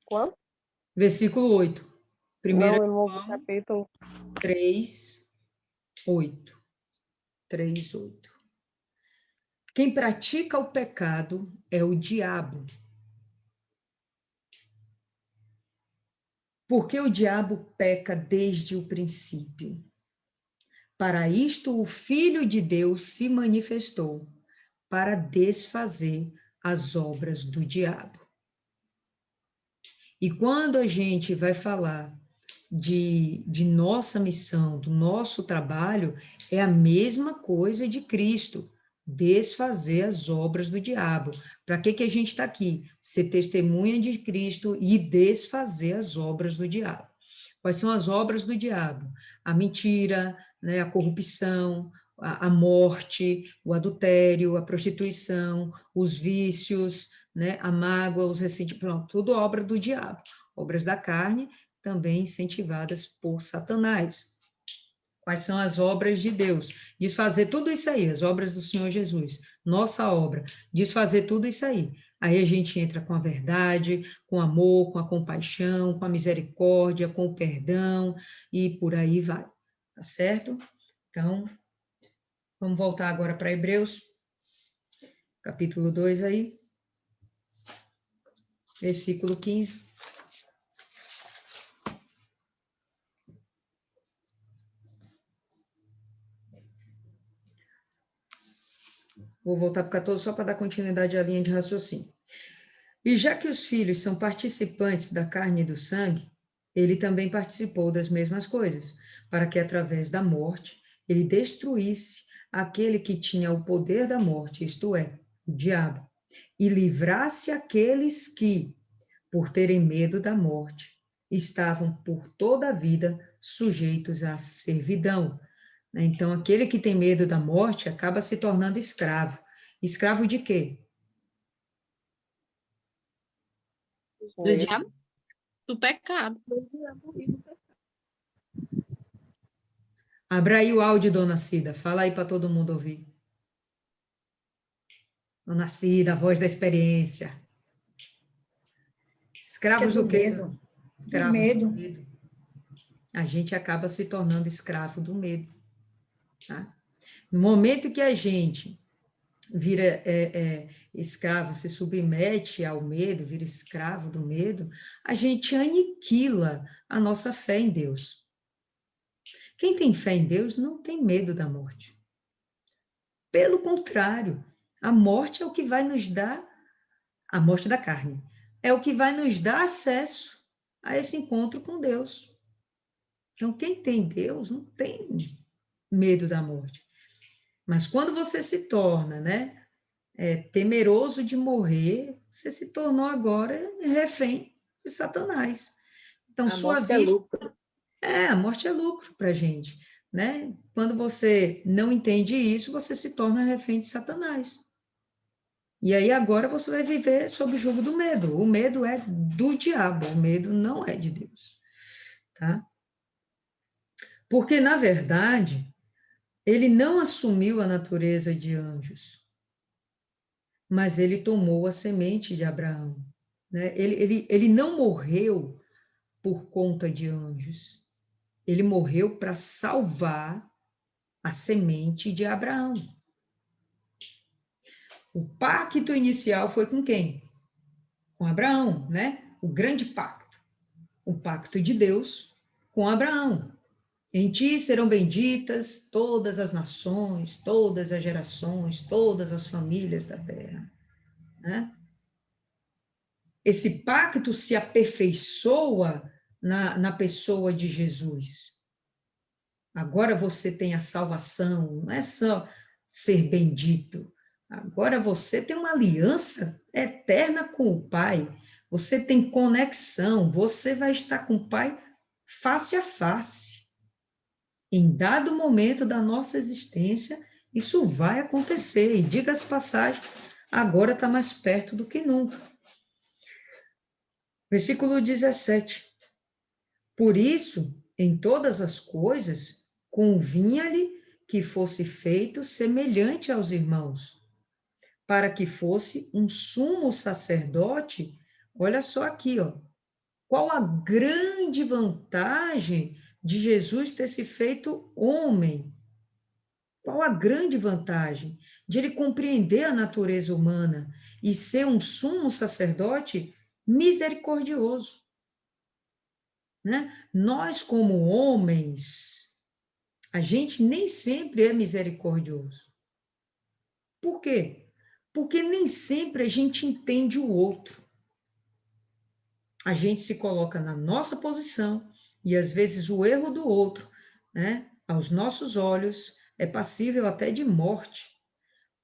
Quanto? Versículo 8. 1 Não, eu não ouvi o João capítulo. 3, 8. 3, 8. Quem pratica o pecado é o diabo. Porque o diabo peca desde o princípio. Para isto o Filho de Deus se manifestou, para desfazer as obras do diabo. E quando a gente vai falar de nossa missão, do nosso trabalho, é a mesma coisa de Cristo, desfazer as obras do diabo. Para que a gente está aqui? Ser testemunha de Cristo e desfazer as obras do diabo. Quais são as obras do diabo? A mentira, né, a corrupção, a morte, o adultério, a prostituição, os vícios, né, a mágoa, os ressentimentos, tudo obra do diabo. Obras da carne, também incentivadas por Satanás. Quais são as obras de Deus? Desfazer tudo isso aí, as obras do Senhor Jesus, nossa obra, desfazer tudo isso aí. Aí a gente entra com a verdade, com o amor, com a compaixão, com a misericórdia, com o perdão, e por aí vai, tá certo? Então, Vamos voltar agora para Hebreus, capítulo 2 aí, versículo 15. Vou voltar para o 14 só para dar continuidade à linha de raciocínio. E já que os filhos são participantes da carne e do sangue, ele também participou das mesmas coisas, para que através da morte ele destruísse aquele que tinha o poder da morte, isto é, o diabo, e livrasse aqueles que, por terem medo da morte, estavam por toda a vida sujeitos à servidão. Então, aquele que tem medo da morte acaba se tornando escravo. Escravo de quê? Do diabo? Do pecado. Abra aí o áudio, dona Cida. Fala aí para todo mundo ouvir. Dona Cida, a voz da experiência. Escravos do quê? medo. Escravos medo. do medo. A gente acaba se tornando escravo do medo. Tá? No momento que a gente vira escravo, se submete ao medo, vira escravo do medo, a gente aniquila a nossa fé em Deus. Quem tem fé em Deus não tem medo da morte. Pelo contrário, a morte é o que vai nos dar, a morte da carne, é o que vai nos dar acesso a esse encontro com Deus. Então, quem tem Deus não tem medo da morte. Mas quando você se torna, né, temeroso de morrer, você se tornou agora refém de Satanás. Então, sua vida... é lucro. A morte é lucro para a gente, né? Quando você não entende isso, você se torna refém de Satanás. E aí agora você vai viver sob o jugo do medo. O medo é do diabo, o medo não é de Deus, tá? Porque, na verdade, ele não assumiu a natureza de anjos, mas ele tomou a semente de Abraão, né? Ele não morreu por conta de anjos. Ele morreu para salvar a semente de Abraão. O pacto inicial foi com quem? Com Abraão, né? O grande pacto. O pacto de Deus com Abraão. Em ti serão benditas todas as nações, todas as gerações, todas as famílias da terra, né? Esse pacto se aperfeiçoa na pessoa de Jesus. Agora você tem a salvação, não é só ser bendito. Agora você tem uma aliança eterna com o Pai. Você tem conexão, você vai estar com o Pai face a face. Em dado momento da nossa existência, isso vai acontecer. E diga-se passagem, agora está mais perto do que nunca. Versículo 17. Por isso, em todas as coisas, convinha-lhe que fosse feito semelhante aos irmãos, para que fosse um sumo sacerdote. Olha só aqui, ó. Qual a grande vantagem de Jesus ter se feito homem? Qual a grande vantagem de ele compreender a natureza humana e ser um sumo sacerdote misericordioso? Né? Nós, como homens, a gente nem sempre é misericordioso. Por quê? Porque nem sempre a gente entende o outro. A gente se coloca na nossa posição e, às vezes, o erro do outro, né, aos nossos olhos, é passível até de morte.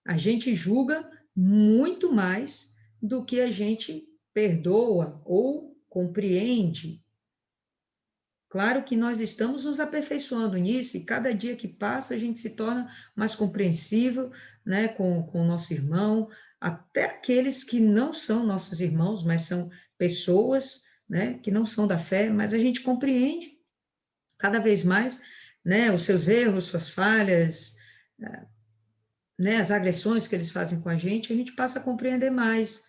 A gente julga muito mais do que a gente perdoa ou compreende. Claro que nós estamos nos aperfeiçoando nisso e cada dia que passa a gente se torna mais compreensível, né, com o nosso irmão, até aqueles que não são nossos irmãos, mas são pessoas, né, que não são da fé, mas a gente compreende cada vez mais, né, os seus erros, suas falhas, né, as agressões que eles fazem com a gente passa a compreender mais.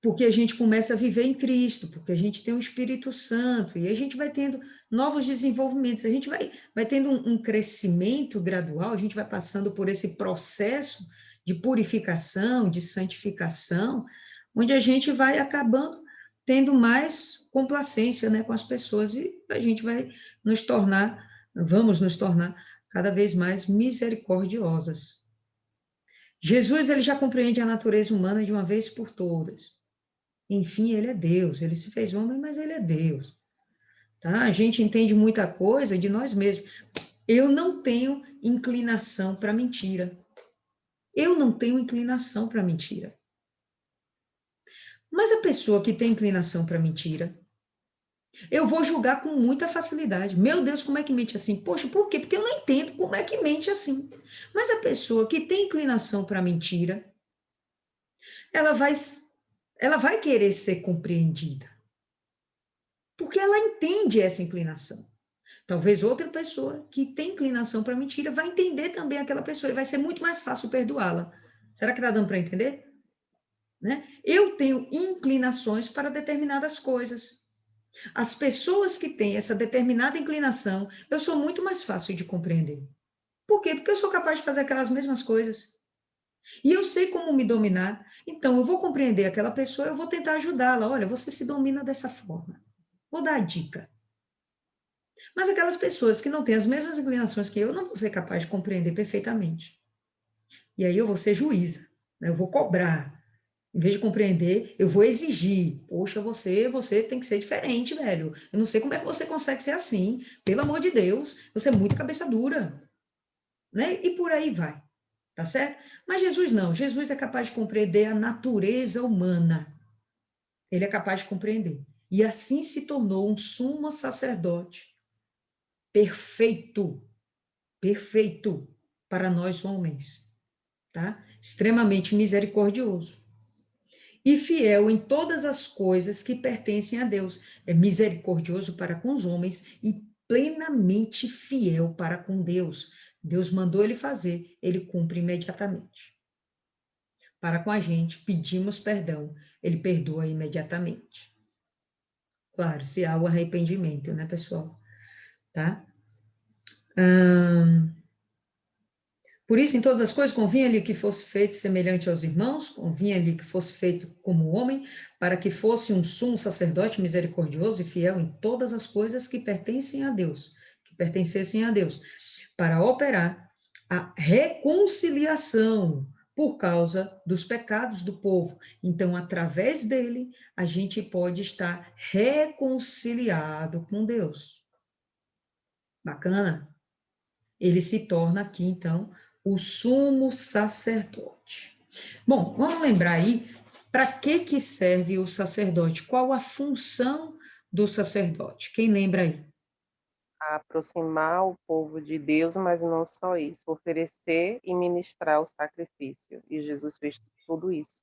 porque a gente começa a viver em Cristo, porque a gente tem o Espírito Santo, e a gente vai tendo novos desenvolvimentos, a gente vai tendo um crescimento gradual, a gente vai passando por esse processo de purificação, de santificação, onde a gente vai acabando tendo mais complacência, né, com as pessoas, e a gente vamos nos tornar cada vez mais misericordiosas. Jesus, ele já compreende a natureza humana de uma vez por todas. Enfim, ele é Deus, ele se fez homem, mas ele é Deus. Tá? A gente entende muita coisa de nós mesmos. Eu não tenho inclinação para mentira. Eu não tenho inclinação para mentira. Mas a pessoa que tem inclinação para mentira, eu vou julgar com muita facilidade. Meu Deus, como é que mente assim? Poxa, por quê? Porque eu não entendo como é que mente assim. Mas a pessoa que tem inclinação para mentira, ela vai querer ser compreendida. Porque ela entende essa inclinação. Talvez outra pessoa que tem inclinação para mentira vai entender também aquela pessoa e vai ser muito mais fácil perdoá-la. Será que está dando para entender? Né? Eu tenho inclinações para determinadas coisas. As pessoas que têm essa determinada inclinação, eu sou muito mais fácil de compreender. Por quê? Porque eu sou capaz de fazer aquelas mesmas coisas. E eu sei como me dominar. Então, eu vou compreender aquela pessoa, eu vou tentar ajudá-la. Olha, você se domina dessa forma. Vou dar a dica. Mas aquelas pessoas que não têm as mesmas inclinações que eu, não vou ser capaz de compreender perfeitamente. E aí eu vou ser juíza, né? Eu vou cobrar. Em vez de compreender, eu vou exigir. Poxa, você tem que ser diferente, velho. Eu não sei como é que você consegue ser assim. Pelo amor de Deus, você é muito cabeça dura. Né? E por aí vai. Tá certo? Mas Jesus não. Jesus é capaz de compreender a natureza humana. Ele é capaz de compreender. E assim se tornou um sumo sacerdote perfeito, perfeito para nós homens, tá? Extremamente misericordioso. E fiel em todas as coisas que pertencem a Deus. É misericordioso para com os homens e plenamente fiel para com Deus. Deus mandou ele fazer, ele cumpre imediatamente. Para com a gente, pedimos perdão, ele perdoa imediatamente. Claro, se há o arrependimento, né, pessoal? Tá? Por isso, em todas as coisas, convinha-lhe que fosse feito semelhante aos irmãos, convinha-lhe que fosse feito como homem, para que fosse um sumo sacerdote misericordioso e fiel em todas as coisas que pertencem a Deus, que pertencessem a Deus, para operar a reconciliação por causa dos pecados do povo. Então, através dele, a gente pode estar reconciliado com Deus. Bacana? Ele se torna aqui, então, o sumo sacerdote. Bom, vamos lembrar aí para que serve o sacerdote? Qual a função do sacerdote? Quem lembra aí? Aproximar o povo de Deus, mas não só isso, oferecer e ministrar o sacrifício. E Jesus fez tudo isso.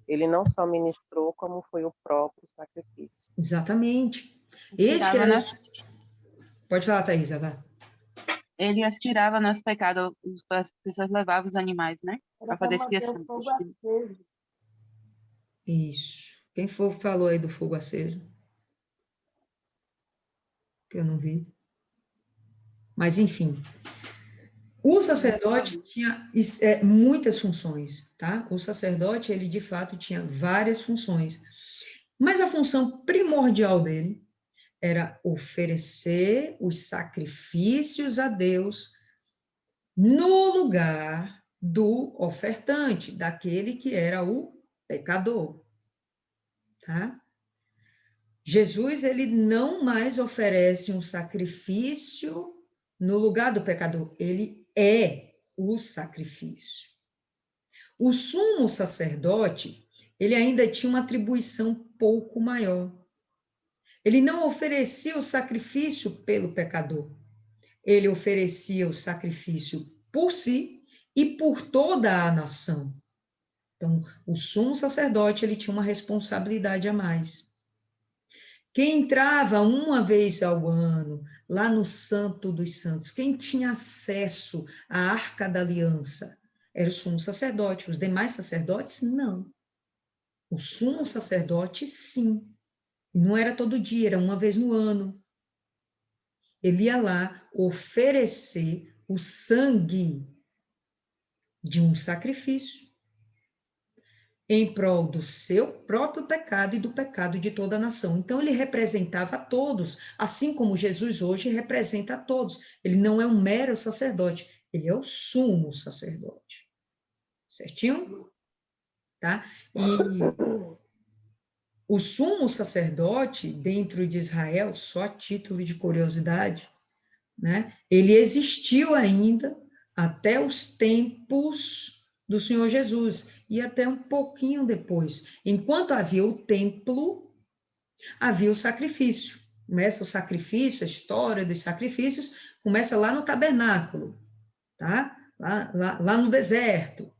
Ele não só ministrou, como foi o próprio sacrifício. Exatamente. Esse é... Pode falar, Thaisa, vai. Ele aspirava nosso pecado, as pessoas levavam os animais, né? Para fazer expiação. Isso. Quem falou aí do fogo aceso? Que eu não vi. Mas, enfim. O sacerdote tinha muitas funções, tá? O sacerdote, ele de fato tinha várias funções. Mas a função primordial dele era oferecer os sacrifícios a Deus no lugar do ofertante, daquele que era o pecador, tá? Jesus, ele não mais oferece um sacrifício no lugar do pecador, ele é o sacrifício. O sumo sacerdote, ele ainda tinha uma atribuição pouco maior. Ele não oferecia o sacrifício pelo pecador, ele oferecia o sacrifício por si e por toda a nação. Então, o sumo sacerdote, ele tinha uma responsabilidade a mais. Quem entrava uma vez ao ano, lá no Santo dos Santos, quem tinha acesso à Arca da Aliança, era o sumo sacerdote. Os demais sacerdotes, não. O sumo sacerdote, sim. Não era todo dia, era uma vez no ano. Ele ia lá oferecer o sangue de um sacrifício em prol do seu próprio pecado e do pecado de toda a nação. Então, ele representava a todos, assim como Jesus hoje representa a todos. Ele não é um mero sacerdote, ele é o sumo sacerdote. Certinho? Tá? E o sumo sacerdote, dentro de Israel, só a título de curiosidade, né? Ele existiu ainda até os tempos do Senhor Jesus, e até um pouquinho depois. Enquanto havia o templo, havia o sacrifício. Começa o sacrifício, a história dos sacrifícios, começa lá no tabernáculo, tá? Lá no deserto.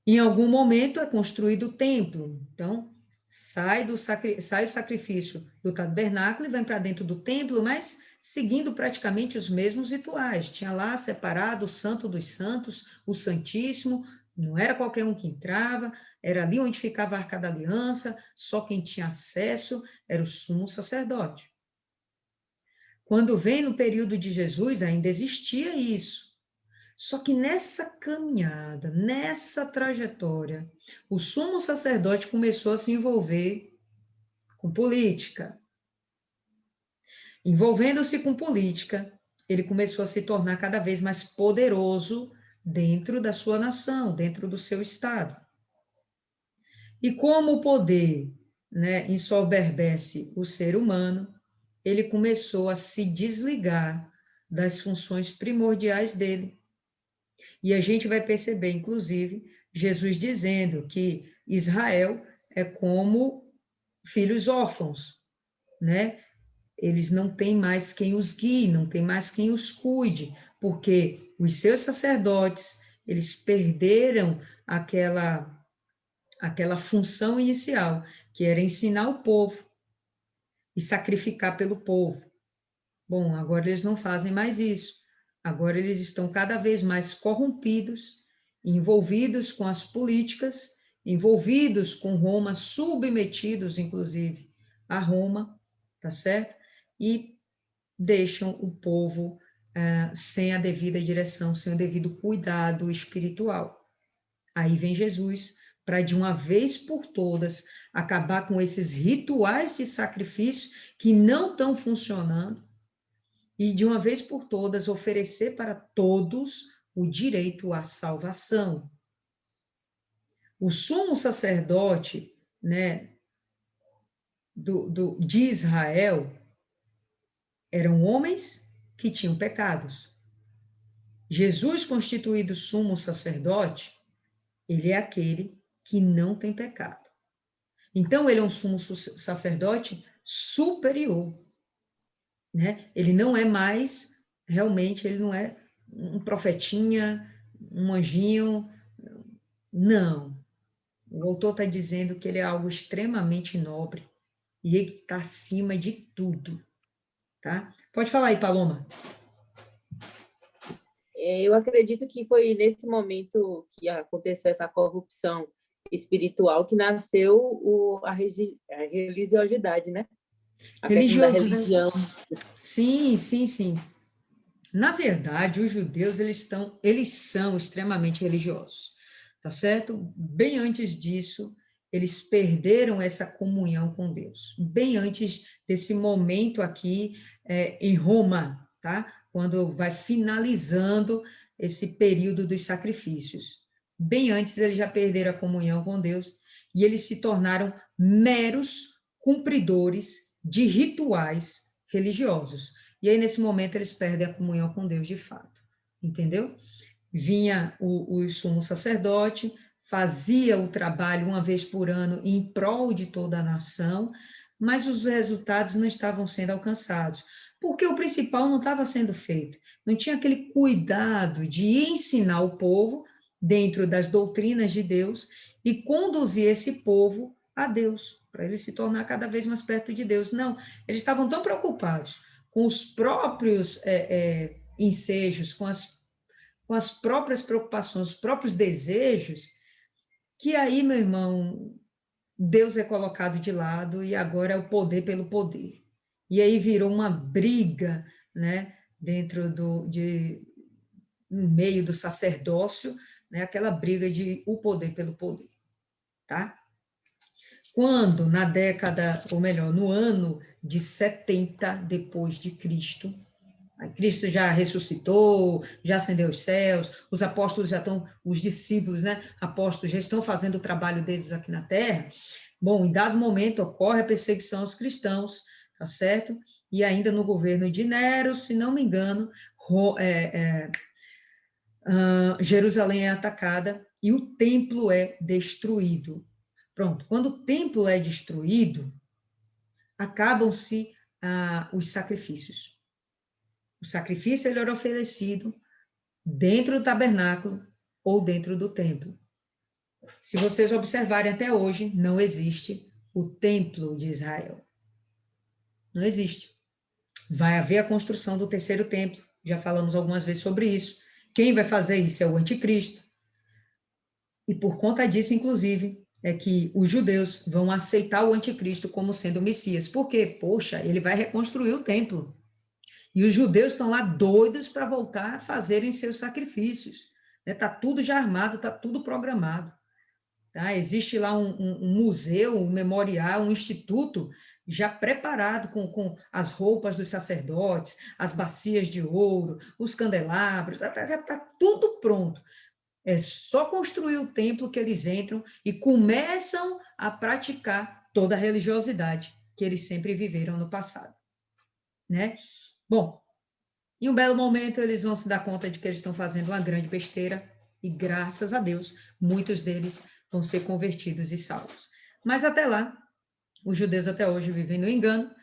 Em algum momento é construído o templo. Então, sai o sacrifício do tabernáculo e vem para dentro do templo, mas seguindo praticamente os mesmos rituais. Tinha lá separado o Santo dos Santos, o Santíssimo, não era qualquer um que entrava, era ali onde ficava a Arca da Aliança, só quem tinha acesso era o sumo sacerdote. Quando vem no período de Jesus, ainda existia isso. Só que nessa caminhada, nessa trajetória, o sumo sacerdote começou a se envolver com política. Envolvendo-se com política, ele começou a se tornar cada vez mais poderoso dentro da sua nação, dentro do seu estado. E como o poder, né, ensoberbece o ser humano, ele começou a se desligar das funções primordiais dele. E a gente vai perceber, inclusive, Jesus dizendo que Israel é como filhos órfãos, né? Eles não têm mais quem os guie, não tem mais quem os cuide, porque os seus sacerdotes, eles perderam aquela função inicial, que era ensinar o povo e sacrificar pelo povo. Bom, agora eles não fazem mais isso. Agora eles estão cada vez mais corrompidos, envolvidos com as políticas, envolvidos com Roma, submetidos, inclusive, a Roma, tá certo? E deixam o povo sem a devida direção, sem o devido cuidado espiritual. Aí vem Jesus para, de uma vez por todas, acabar com esses rituais de sacrifício que não estão funcionando, e, de uma vez por todas, oferecer para todos o direito à salvação. O sumo sacerdote, né, de Israel eram homens que tinham pecados. Jesus, constituído sumo sacerdote, ele é aquele que não tem pecado. Então, ele é um sumo sacerdote superior, né? Ele não é mais, realmente, ele não é um profetinha, um anjinho, não. O autor está dizendo que ele é algo extremamente nobre e ele está acima de tudo, tá? Pode falar aí, Paloma. Eu acredito que foi nesse momento que aconteceu essa corrupção espiritual que nasceu a religiosidade, né? A questão da religião. Sim, sim, sim. Na verdade, os judeus, eles são extremamente religiosos, tá certo? Bem antes disso, eles perderam essa comunhão com Deus. Bem antes desse momento aqui em Roma, tá? Quando vai finalizando esse período dos sacrifícios. Bem antes, eles já perderam a comunhão com Deus e eles se tornaram meros cumpridores de rituais religiosos. E aí, nesse momento, eles perdem a comunhão com Deus de fato, entendeu? Vinha o sumo sacerdote, fazia o trabalho uma vez por ano em prol de toda a nação, mas os resultados não estavam sendo alcançados, porque o principal não estava sendo feito. Não tinha aquele cuidado de ensinar o povo dentro das doutrinas de Deus e conduzir esse povo a Deus, para ele se tornar cada vez mais perto de Deus. Não, eles estavam tão preocupados com os próprios ensejos, com as próprias preocupações, os próprios desejos, que aí, meu irmão, Deus é colocado de lado e agora é o poder pelo poder. E aí virou uma briga, né, no meio do sacerdócio, né, aquela briga de o poder pelo poder, tá? Quando na década, ou melhor, no ano de 70 depois de Cristo, aí Cristo já ressuscitou, já ascendeu os céus, os apóstolos já estão, os discípulos, né, apóstolos já estão fazendo o trabalho deles aqui na terra. Bom, em dado momento ocorre a perseguição aos cristãos, tá certo? E ainda no governo de Nero, se não me engano, Jerusalém é atacada e o templo é destruído. Pronto, quando o templo é destruído, acabam-se os sacrifícios. O sacrifício ele era oferecido dentro do tabernáculo ou dentro do templo. Se vocês observarem até hoje, não existe o templo de Israel. Não existe. Vai haver a construção do terceiro templo, já falamos algumas vezes sobre isso. Quem vai fazer isso é o anticristo. E por conta disso, inclusive, é que os judeus vão aceitar o anticristo como sendo o Messias. Por quê? Poxa, ele vai reconstruir o templo. E os judeus estão lá doidos para voltar a fazerem seus sacrifícios. Está tudo já armado, está tudo programado. Tá? Existe lá um museu, um memorial, um instituto já preparado com as roupas dos sacerdotes, as bacias de ouro, os candelabros, já está tudo pronto. É só construir o templo que eles entram e começam a praticar toda a religiosidade que eles sempre viveram no passado. Né? Bom, em um belo momento eles vão se dar conta de que eles estão fazendo uma grande besteira e, graças a Deus, muitos deles vão ser convertidos e salvos. Mas até lá, os judeus até hoje vivem no engano,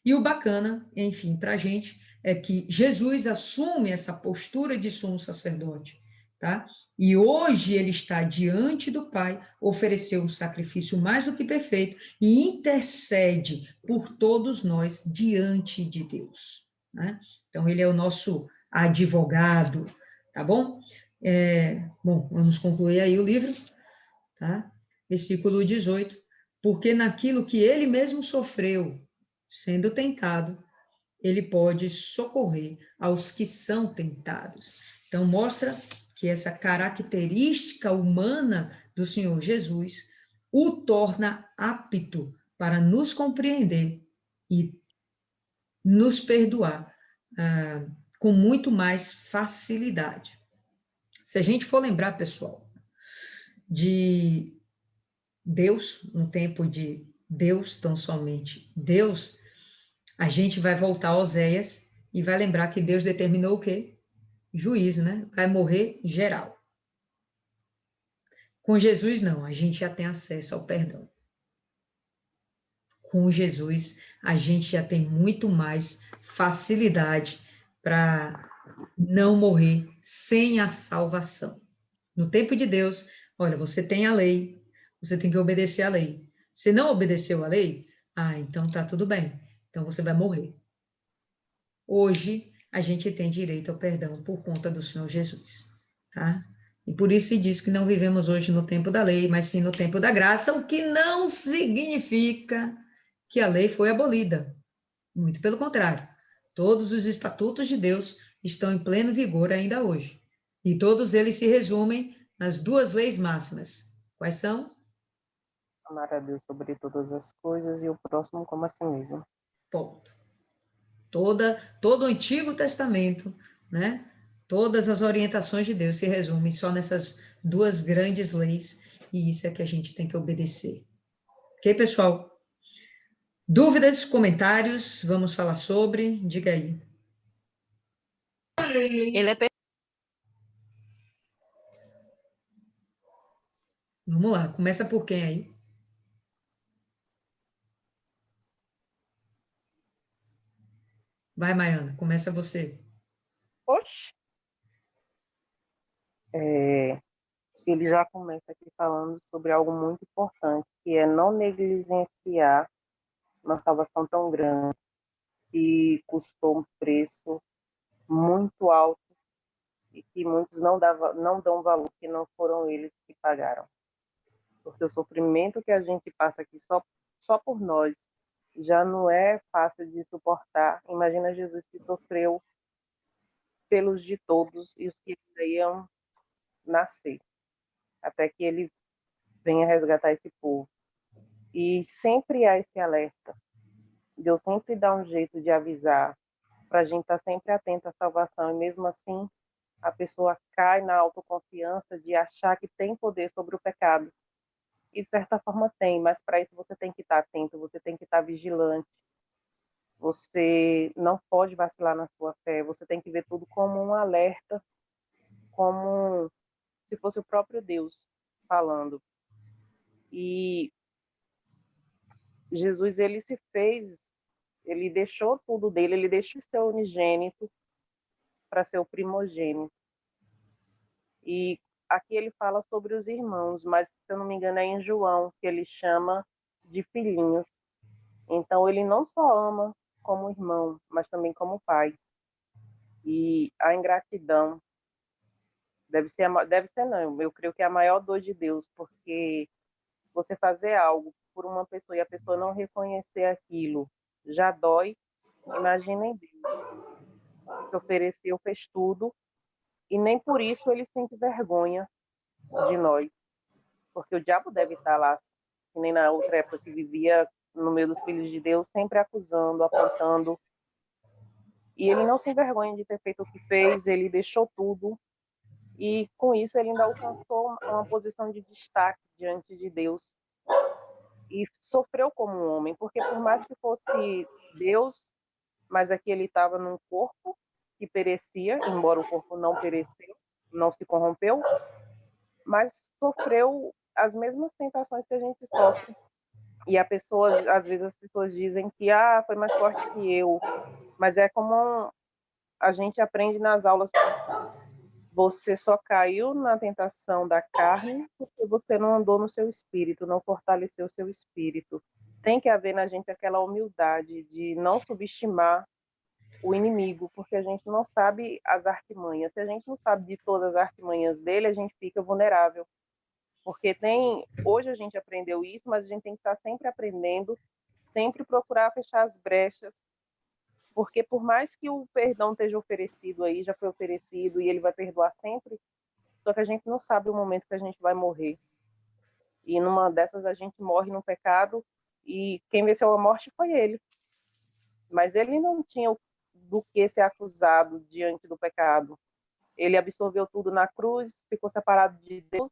e o bacana, enfim, para a gente, é que Jesus assume essa postura de sumo sacerdote, tá? E hoje ele está diante do Pai, ofereceu um sacrifício mais do que perfeito e intercede por todos nós diante de Deus, né? Então, ele é o nosso advogado, tá bom? Bom, vamos concluir aí o livro, tá? Versículo 18. Porque naquilo que ele mesmo sofreu, sendo tentado, ele pode socorrer aos que são tentados. Então, mostra que essa característica humana do Senhor Jesus o torna apto para nos compreender e nos perdoar com muito mais facilidade. Se a gente for lembrar, pessoal, de Deus, um tempo de Deus, tão somente Deus, a gente vai voltar a Oséias e vai lembrar que Deus determinou o quê? Juízo, né? Vai morrer geral. Com Jesus, não, a gente já tem acesso ao perdão. Com Jesus, a gente já tem muito mais facilidade para não morrer sem a salvação. No tempo de Deus, olha, você tem a lei, você tem que obedecer a lei. Se não obedeceu a lei, então tá tudo bem. Então você vai morrer. Hoje, a gente tem direito ao perdão por conta do Senhor Jesus, tá? E por isso se diz que não vivemos hoje no tempo da lei, mas sim no tempo da graça, o que não significa que a lei foi abolida. Muito pelo contrário. Todos os estatutos de Deus estão em pleno vigor ainda hoje. E todos eles se resumem nas duas leis máximas. Quais são? Amar a Deus sobre todas as coisas e o próximo como a si mesmo. Ponto. Todo o Antigo Testamento, né? Todas as orientações de Deus se resumem só nessas duas grandes leis, e isso é que a gente tem que obedecer. Ok, pessoal? Dúvidas, comentários, vamos falar sobre, diga aí. Ele é Vamos lá, começa por quem aí? Vai, Maiana, começa você. Oxe! Ele já começa aqui falando sobre algo muito importante, que é não negligenciar uma salvação tão grande, que custou um preço muito alto e que muitos não dão valor, que não foram eles que pagaram. porque o sofrimento que a gente passa aqui só por nós já não é fácil de suportar. Imagina Jesus que sofreu pelos de todos e os que ainda iam nascer, até que ele venha resgatar esse povo. E sempre há esse alerta. Deus sempre dá um jeito de avisar, para a gente estar sempre atento à salvação, e mesmo assim a pessoa cai na autoconfiança de achar que tem poder sobre o pecado. E de certa forma tem, mas para isso você tem que estar atento, você tem que estar vigilante, você não pode vacilar na sua fé, você tem que ver tudo como um alerta, como se fosse o próprio Deus falando. E Jesus, ele se fez, ele deixou tudo dele, ele deixou o seu unigênito para ser o primogênito. E aqui ele fala sobre os irmãos, mas se eu não me engano é em João que ele chama de filhinhos. Então ele não só ama como irmão, mas também como pai. E a ingratidão deve ser não, eu creio que é a maior dor de Deus, porque você fazer algo por uma pessoa e a pessoa não reconhecer aquilo já dói. Imaginem Deus, se ofereceu, fez tudo, e nem por isso ele sente vergonha de nós, porque o diabo deve estar lá, que nem na outra época que vivia no meio dos filhos de Deus, sempre acusando, apontando, e ele não se envergonha de ter feito o que fez, ele deixou tudo, e com isso ele ainda alcançou uma posição de destaque diante de Deus, e sofreu como um homem, porque por mais que fosse Deus, mas aqui ele estava num corpo que perecia, embora o corpo não pereceu, não se corrompeu, mas sofreu as mesmas tentações que a gente sofre. E às vezes as pessoas dizem que foi mais forte que eu, mas é como a gente aprende nas aulas, você só caiu na tentação da carne porque você não andou no seu espírito, não fortaleceu o seu espírito. Tem que haver na gente aquela humildade de não subestimar o inimigo, porque a gente não sabe as artimanhas. Se a gente não sabe de todas as artimanhas dele, a gente fica vulnerável. Porque hoje a gente aprendeu isso, mas a gente tem que estar sempre aprendendo, sempre procurar fechar as brechas, porque por mais que o perdão esteja oferecido aí, já foi oferecido e ele vai perdoar sempre, só que a gente não sabe o momento que a gente vai morrer. E numa dessas a gente morre no pecado e quem venceu a morte foi ele. Mas ele não tinha do que ser acusado diante do pecado. Ele absorveu tudo na cruz, ficou separado de Deus,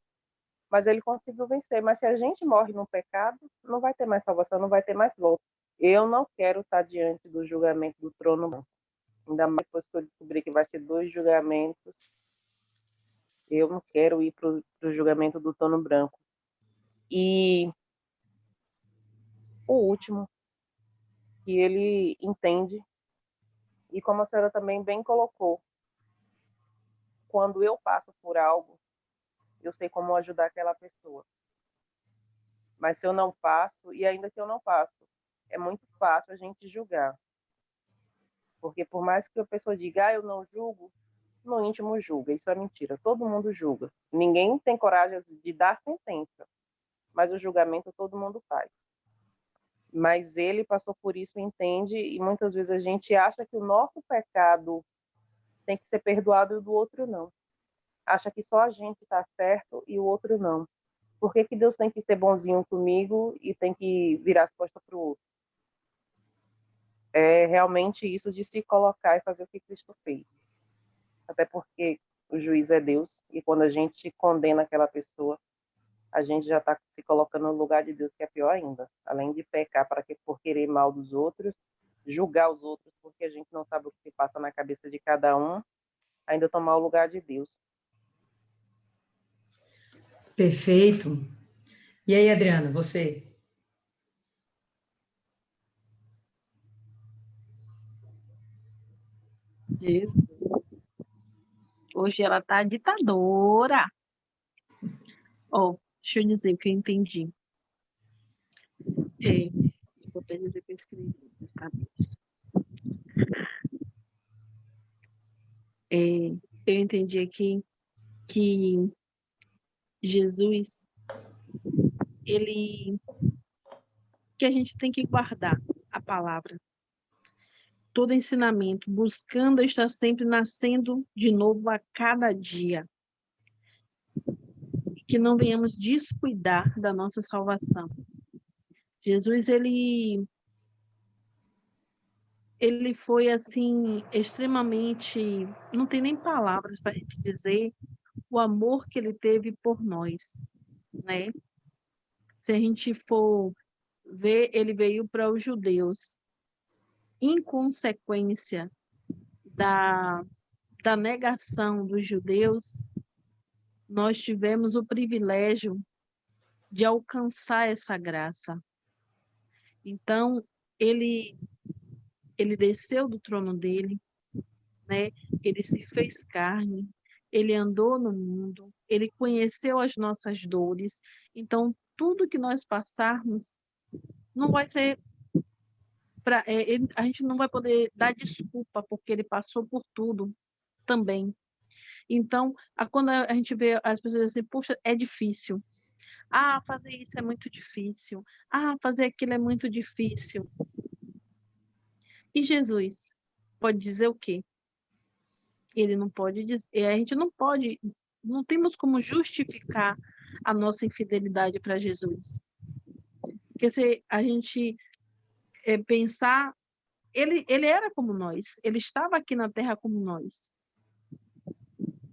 mas ele conseguiu vencer. Mas se a gente morre no pecado, não vai ter mais salvação, não vai ter mais volta. Eu não quero estar diante do julgamento do trono branco. Ainda mais depois que eu descobri que vai ser 2 julgamentos, eu não quero ir para o julgamento do trono branco. E o último, que ele entende, e como a senhora também bem colocou, quando eu passo por algo, eu sei como ajudar aquela pessoa. Mas se eu não passo, e ainda que eu não passo, é muito fácil a gente julgar. Porque por mais que a pessoa diga, eu não julgo, no íntimo julga. Isso é mentira. Todo mundo julga. Ninguém tem coragem de dar sentença, mas o julgamento todo mundo faz. Mas ele passou por isso e entende, e muitas vezes a gente acha que o nosso pecado tem que ser perdoado e o do outro não. Acha que só a gente está certo e o outro não. Por que Deus tem que ser bonzinho comigo e tem que virar as costas para o outro? É realmente isso de se colocar e fazer o que Cristo fez. Até porque o juiz é Deus, e quando a gente condena aquela pessoa, a gente já está se colocando no lugar de Deus, que é pior ainda. Além de pecar por querer mal dos outros, julgar os outros porque a gente não sabe o que se passa na cabeça de cada um, ainda tomar o lugar de Deus. Perfeito. E aí, Adriana, você? Jesus. Hoje ela tá ditadora. Deixa eu dizer o que eu entendi. Vou até dizer que eu escrevi na cabeça. Eu entendi aqui que Jesus, que a gente tem que guardar a palavra, todo ensinamento, buscando estar sempre nascendo de novo a cada dia. Que não venhamos descuidar da nossa salvação. Jesus, ele foi, assim, extremamente... Não tem nem palavras para a gente dizer o amor que ele teve por nós, né? Se a gente for ver, ele veio para os judeus. Em consequência da negação dos judeus, nós tivemos o privilégio de alcançar essa graça. Então, ele desceu do trono dele, né? Ele se fez carne, ele andou no mundo, ele conheceu as nossas dores. Então, tudo que nós passarmos não vai ser a gente não vai poder dar desculpa porque ele passou por tudo também. Então, quando a gente vê as pessoas assim, puxa, é difícil. Fazer isso é muito difícil. Fazer aquilo é muito difícil. E Jesus pode dizer o quê? Ele não pode dizer, a gente não temos como justificar a nossa infidelidade para Jesus. Porque se a gente pensar, ele era como nós, ele estava aqui na Terra como nós.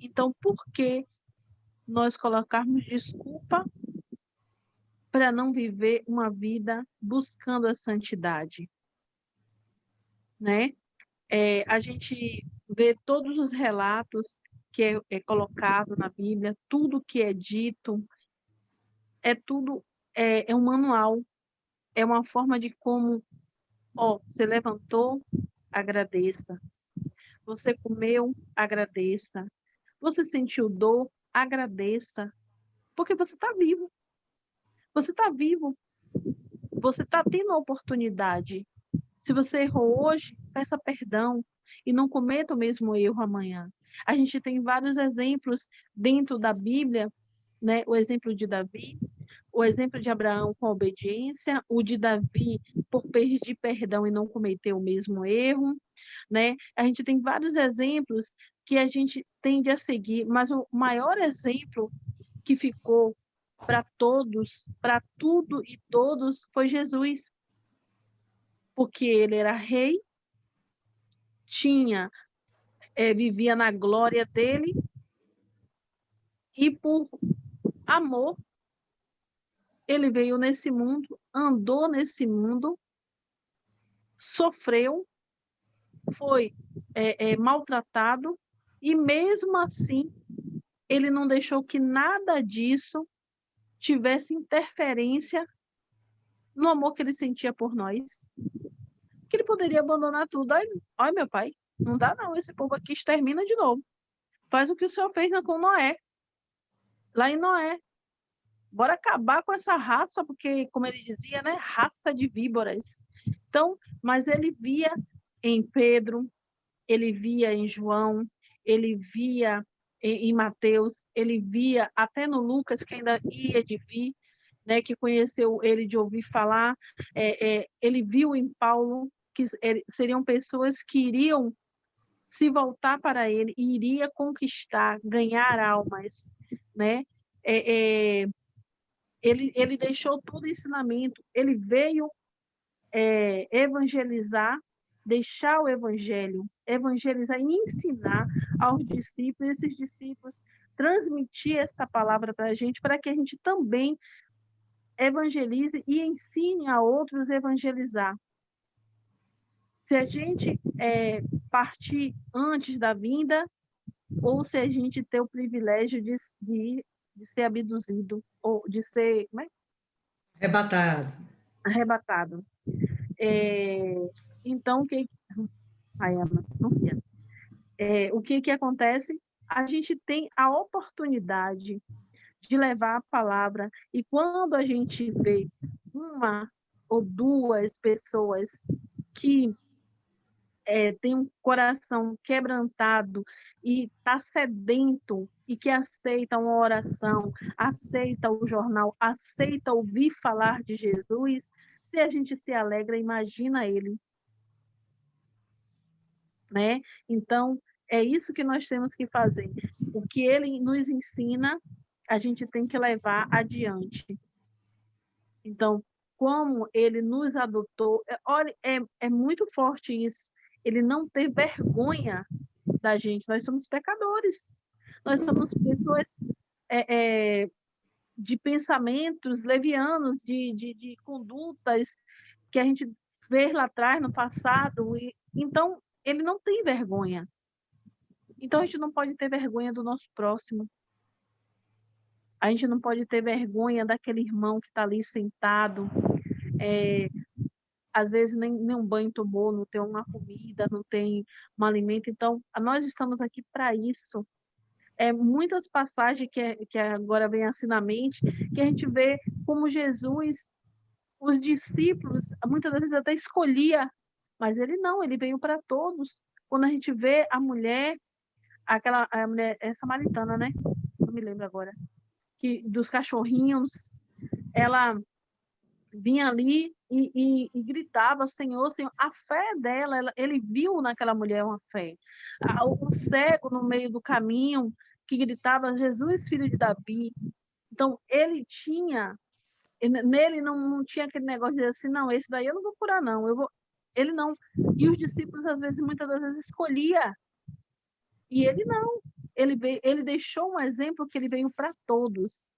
Então, por que nós colocarmos desculpa para não viver uma vida buscando a santidade? Né? A gente vê todos os relatos que é colocado na Bíblia, tudo que é dito, é um manual, é uma forma de como, você levantou, agradeça. Você comeu, agradeça. Você sentiu dor, agradeça. Porque você está vivo. Você está vivo. Você está tendo a oportunidade. Se você errou hoje, peça perdão e não cometa o mesmo erro amanhã. A gente tem vários exemplos dentro da Bíblia, né? O exemplo de Davi, o exemplo de Abraão com a obediência, o de Davi por pedir perdão e não cometer o mesmo erro, né? A gente tem vários exemplos que a gente tende a seguir, mas o maior exemplo que ficou para todos, para tudo e todos, foi Jesus. Porque ele era rei, vivia na glória dele, e por amor, ele veio nesse mundo, andou nesse mundo, sofreu, foi maltratado, e mesmo assim, ele não deixou que nada disso tivesse interferência no amor que ele sentia por nós. Que ele poderia abandonar tudo. Ai, meu pai, não dá não, esse povo aqui extermina de novo. Faz o que o Senhor fez com Noé, lá em Noé. Bora acabar com essa raça, porque, como ele dizia, né, raça de víboras. Então, mas ele via em Pedro, ele via em João, ele via em Mateus, ele via até no Lucas, que ainda ia de vir, né, que conheceu ele de ouvir falar, ele viu em Paulo que seriam pessoas que iriam se voltar para ele e iria conquistar, ganhar almas, né? Ele deixou todo ensinamento, ele veio evangelizar, deixar o evangelho, evangelizar e ensinar aos discípulos, esses discípulos transmitir esta palavra para a gente, para que a gente também evangelize e ensine a outros a evangelizar. Se a gente partir antes da vinda, ou se a gente ter o privilégio de ser abduzido, ou de ser arrebatado. Então, o que acontece? A gente tem a oportunidade de levar a palavra, e quando a gente vê uma ou duas pessoas que tem um coração quebrantado e está sedento e que aceita uma oração, aceita o jornal, aceita ouvir falar de Jesus, se a gente se alegra, imagina ele, né? Então, é isso que nós temos que fazer. O que ele nos ensina, a gente tem que levar adiante. Então, como ele nos adotou, olha, é muito forte isso. Ele não ter vergonha da gente. Nós somos pecadores. Nós somos pessoas de pensamentos levianos, de condutas que a gente fez lá atrás, no passado. Então, ele não tem vergonha. Então, a gente não pode ter vergonha do nosso próximo. A gente não pode ter vergonha daquele irmão que está ali sentado, às vezes nem um banho tomou, não tem uma comida, não tem um alimento. Então, nós estamos aqui para isso. Muitas passagens que agora vem assim na mente, que a gente vê como Jesus, os discípulos, muitas vezes até escolhia, mas ele não, ele veio para todos. Quando a gente vê a mulher, a mulher samaritana, né? Não me lembro agora. Dos cachorrinhos, ela vinha ali e gritava, Senhor, Senhor. A fé dela, ele viu naquela mulher uma fé. O cego no meio do caminho, que gritava, Jesus, filho de Davi. Então, nele não tinha aquele negócio de dizer assim, não, esse daí eu não vou curar, não. Ele não. E os discípulos, às vezes, muitas das vezes, escolhia. E ele não. Ele deixou um exemplo que ele veio para todos.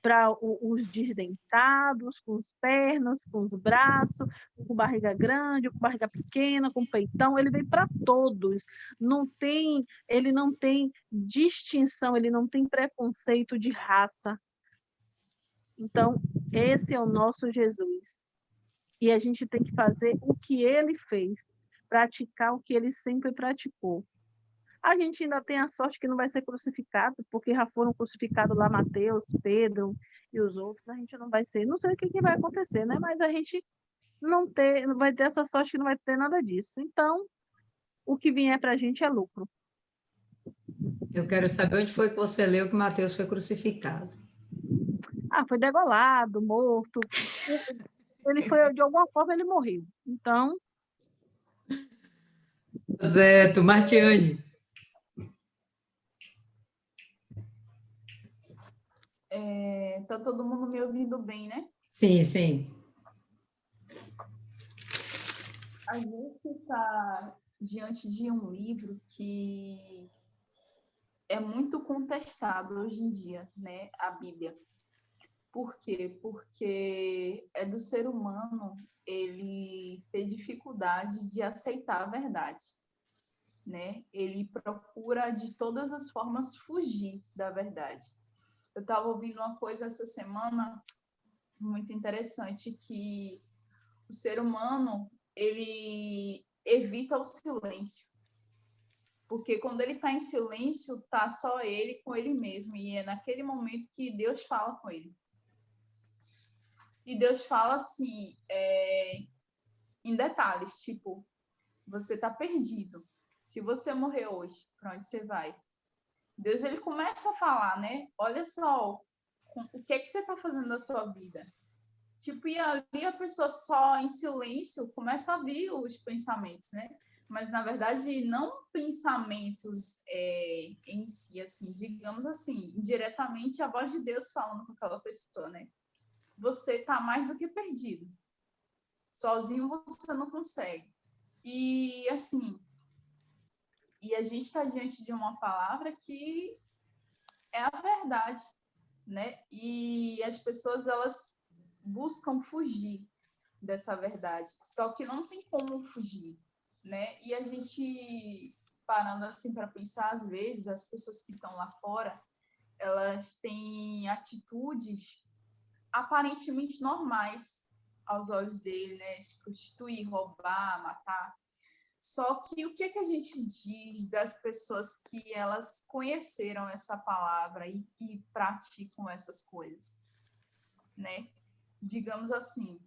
Para os desdentados, com os pernas, com os braços, com barriga grande, com barriga pequena, com peitão, ele veio para todos. Ele não tem distinção, ele não tem preconceito de raça. Então, esse é o nosso Jesus. E a gente tem que fazer o que ele fez, praticar o que ele sempre praticou. A gente ainda tem a sorte que não vai ser crucificado, porque já foram crucificados lá Mateus, Pedro e os outros. A gente não vai ser. Não sei o que vai acontecer, né? Mas a gente não vai ter essa sorte que não vai ter nada disso. Então, o que vier para a gente é lucro. Eu quero saber onde foi que você leu que Mateus foi crucificado. Foi degolado, morto. Ele foi, de alguma forma, ele morreu. Então. Certo, Martiane. Tá todo mundo me ouvindo bem, né? Sim, sim. A gente está diante de um livro que é muito contestado hoje em dia, né? A Bíblia. Por quê? Porque é do ser humano ele ter dificuldade de aceitar a verdade, né? Ele procura de todas as formas fugir da verdade. Eu estava ouvindo uma coisa essa semana muito interessante, que o ser humano, ele evita o silêncio. Porque quando ele está em silêncio, está só ele com ele mesmo. E é naquele momento que Deus fala com ele. E Deus fala assim, em detalhes, tipo, você está perdido. Se você morrer hoje, para onde você vai? Deus, ele começa a falar, né? Olha só, o que é que você está fazendo da sua vida? Tipo, e ali a pessoa só em silêncio começa a ouvir os pensamentos, né? Mas, na verdade, não pensamentos em si, assim, digamos assim, indiretamente a voz de Deus falando com aquela pessoa, né? Você está mais do que perdido. Sozinho você não consegue. E, assim, a gente está diante de uma palavra que é a verdade, né? E as pessoas, elas buscam fugir dessa verdade, só que não tem como fugir, né? E a gente, parando assim para pensar, às vezes, as pessoas que estão lá fora, elas têm atitudes aparentemente normais aos olhos dele, né? Se prostituir, roubar, matar. Só que o que a gente diz das pessoas que elas conheceram essa palavra e praticam essas coisas, né? Digamos assim,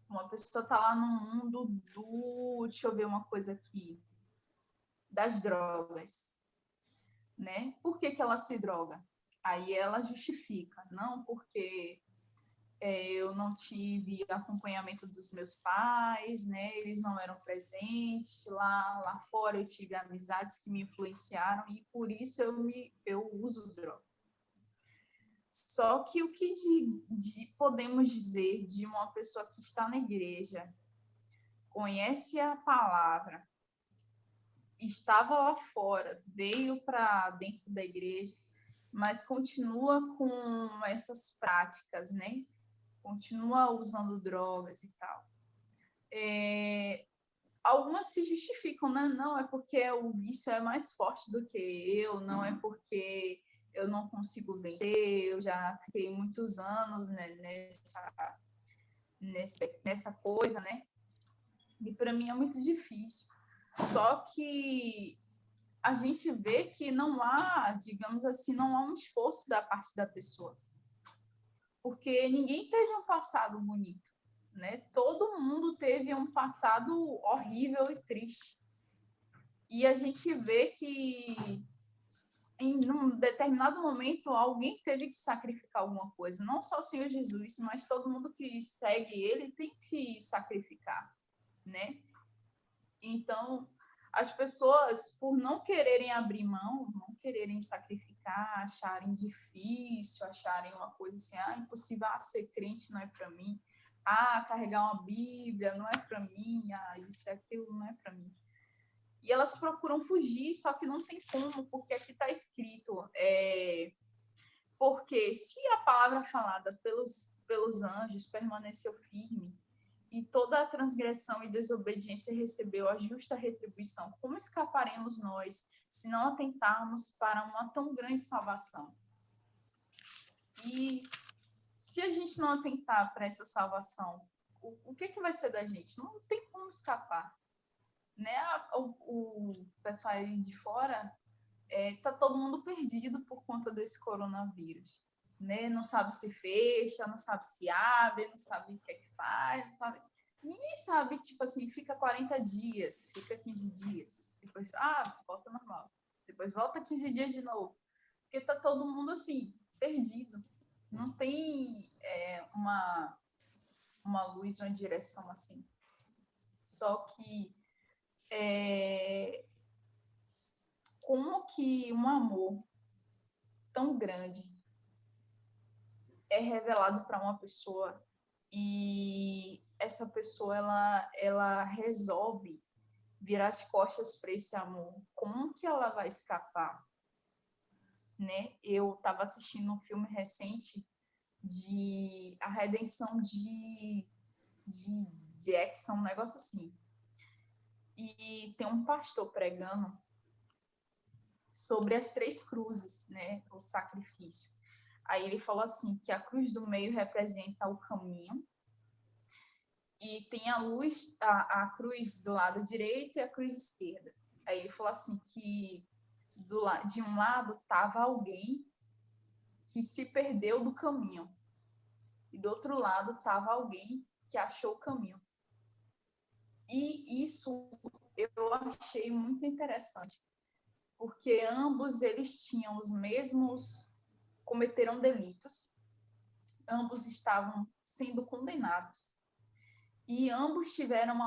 Uma pessoa está lá no mundo deixa eu ver uma coisa aqui, das drogas, né? Por que ela se droga? Aí ela justifica, não porque eu não tive acompanhamento dos meus pais, né? Eles não eram presentes, lá fora eu tive amizades que me influenciaram e por isso eu uso droga. Só que o que podemos dizer de uma pessoa que está na igreja, conhece a palavra, estava lá fora, veio para dentro da igreja, mas continua com essas práticas, né? Continua usando drogas e tal. Algumas se justificam, né? Não, é porque o vício é mais forte do que eu, não é porque eu não consigo vencer, eu já fiquei muitos anos, né, nessa coisa, né? E para mim é muito difícil. Só que a gente vê que não há, digamos assim, não há um esforço da parte da pessoa. Porque ninguém teve um passado bonito, né? Todo mundo teve um passado horrível e triste. E a gente vê que em um determinado momento alguém teve que sacrificar alguma coisa. Não só o Senhor Jesus, mas todo mundo que segue ele tem que se sacrificar, né? Então, as pessoas, por não quererem abrir mão, não quererem sacrificar, acharem difícil, acharem uma coisa assim, impossível, ser crente não é para mim, carregar uma Bíblia não é para mim, isso e aquilo não é para mim. E elas procuram fugir, só que não tem como, porque aqui está escrito, porque se a palavra falada pelos anjos permaneceu firme, e toda a transgressão e desobediência recebeu a justa retribuição, como escaparemos nós se não atentarmos para uma tão grande salvação? E se a gente não atentar para essa salvação, o que vai ser da gente? Não tem como escapar, né? O pessoal aí de fora tá todo mundo perdido por conta desse coronavírus, né? Não sabe se fecha, não sabe se abre, não sabe o que é que faz, não sabe. Ninguém sabe, tipo assim, fica 40 dias, fica 15 dias, depois, volta normal, depois volta 15 dias de novo, porque tá todo mundo assim, perdido, não tem uma luz, uma direção assim. Só que como que um amor tão grande é revelado para uma pessoa e essa pessoa ela resolve virar as costas para esse amor, como que ela vai escapar, né? Eu estava assistindo um filme recente de a redenção de Jackson, um negócio assim, e tem um pastor pregando sobre as 3 cruzes, né? O sacrifício. Aí ele falou assim que a cruz do meio representa o caminho, e tem a cruz do lado direito e a cruz esquerda. Aí ele falou assim que de um lado estava alguém que se perdeu do caminho, e do outro lado estava alguém que achou o caminho. E isso eu achei muito interessante, porque ambos eles tinham cometeram delitos, ambos estavam sendo condenados, e ambos tiveram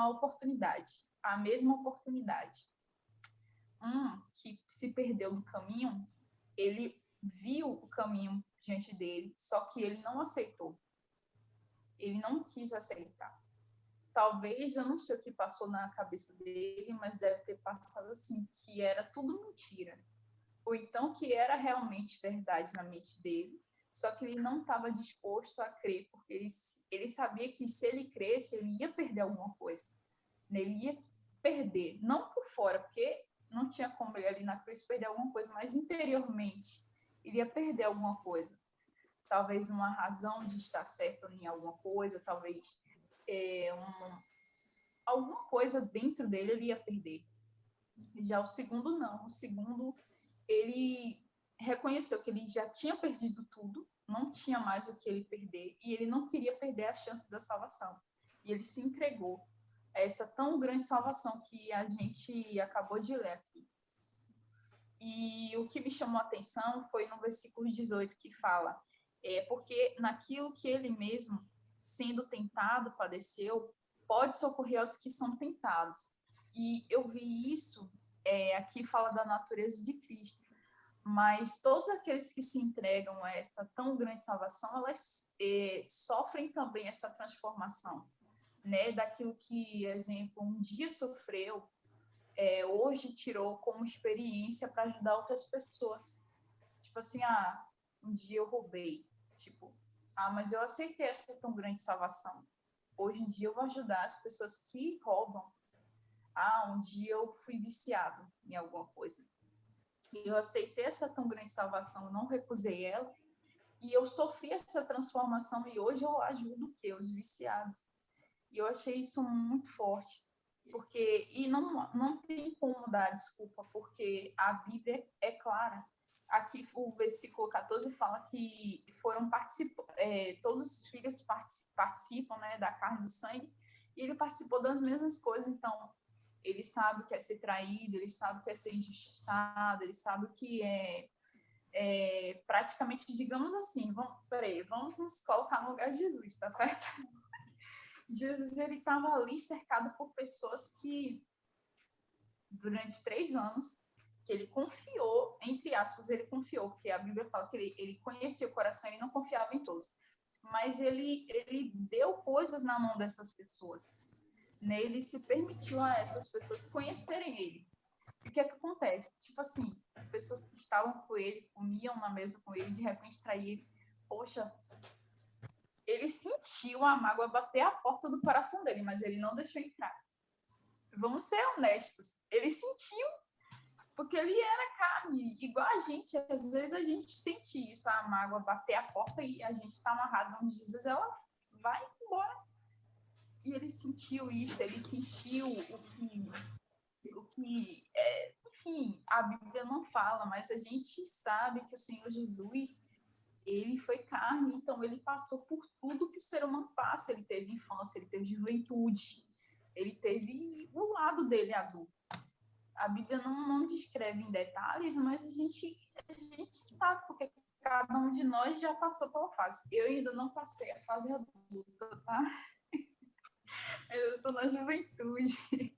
a mesma oportunidade. Que se perdeu do caminho, ele viu o caminho diante dele, só que ele não aceitou. Ele não quis aceitar. Talvez, eu não sei o que passou na cabeça dele, mas deve ter passado assim, que era tudo mentira. Ou então que era realmente verdade na mente dele, só que ele não estava disposto a crer, porque ele sabia que se ele cresce, ele ia perder alguma coisa. Ele ia perder, não por fora, porque não tinha como ele ali na cruz perder alguma coisa, mas interiormente ele ia perder alguma coisa. Talvez uma razão de estar certo em alguma coisa, talvez alguma coisa dentro dele ele ia perder. Já o segundo não. O segundo, ele reconheceu que ele já tinha perdido tudo, não tinha mais o que ele perder, e ele não queria perder a chance da salvação. e ele se entregou a essa tão grande salvação que a gente acabou de ler aqui. E o que me chamou a atenção foi no versículo 18, que fala, porque naquilo que ele mesmo, sendo tentado, padeceu, pode socorrer aos que são tentados. E eu vi isso, aqui fala da natureza de Cristo, mas todos aqueles que se entregam a essa tão grande salvação, elas sofrem também essa transformação, né? Daquilo que, exemplo, um dia sofreu, hoje tirou como experiência para ajudar outras pessoas. Tipo assim, um dia eu roubei. Tipo, mas eu aceitei essa tão grande salvação. Hoje em dia eu vou ajudar as pessoas que roubam. Um dia eu fui viciado em alguma coisa. E eu aceitei essa tão grande salvação, eu não recusei ela. E eu sofri essa transformação e hoje eu ajudo o quê? Os viciados. E eu achei isso muito forte. E não tem como dar desculpa, porque a Bíblia é clara. Aqui o versículo 14 fala que todos os filhos participam, né, da carne e do sangue, e ele participou das mesmas coisas. Então, ele sabe o que é ser traído, ele sabe o que é ser injustiçado, ele sabe o que é praticamente, digamos assim, vamos nos colocar no lugar de Jesus, tá certo? Jesus, ele estava ali cercado por pessoas que, durante 3 anos, que ele confiou, entre aspas, ele confiou, porque a Bíblia fala que ele conhecia o coração, ele não confiava em todos, mas ele deu coisas na mão dessas pessoas, né? Ele se permitiu a essas pessoas conhecerem ele. E o que é que acontece? Tipo assim, pessoas que estavam com ele, comiam na mesa com ele, de repente traíram ele. Poxa, ele sentiu a mágoa bater a porta do coração dele, mas ele não deixou entrar. Vamos ser honestos. Ele sentiu, porque ele era carne, igual a gente. Às vezes a gente sente isso, a mágoa bater a porta e a gente está amarrado onde Jesus, ela vai embora. E ele sentiu isso, ele sentiu o que enfim, a Bíblia não fala, mas a gente sabe que o Senhor Jesus, ele foi carne, então ele passou por tudo que o ser humano passa. Ele teve infância, ele teve juventude, ele teve o lado dele adulto. A Bíblia não descreve em detalhes, mas a gente sabe, porque cada um de nós já passou pela fase. Eu ainda não passei a fase adulta, tá? Eu estou na juventude.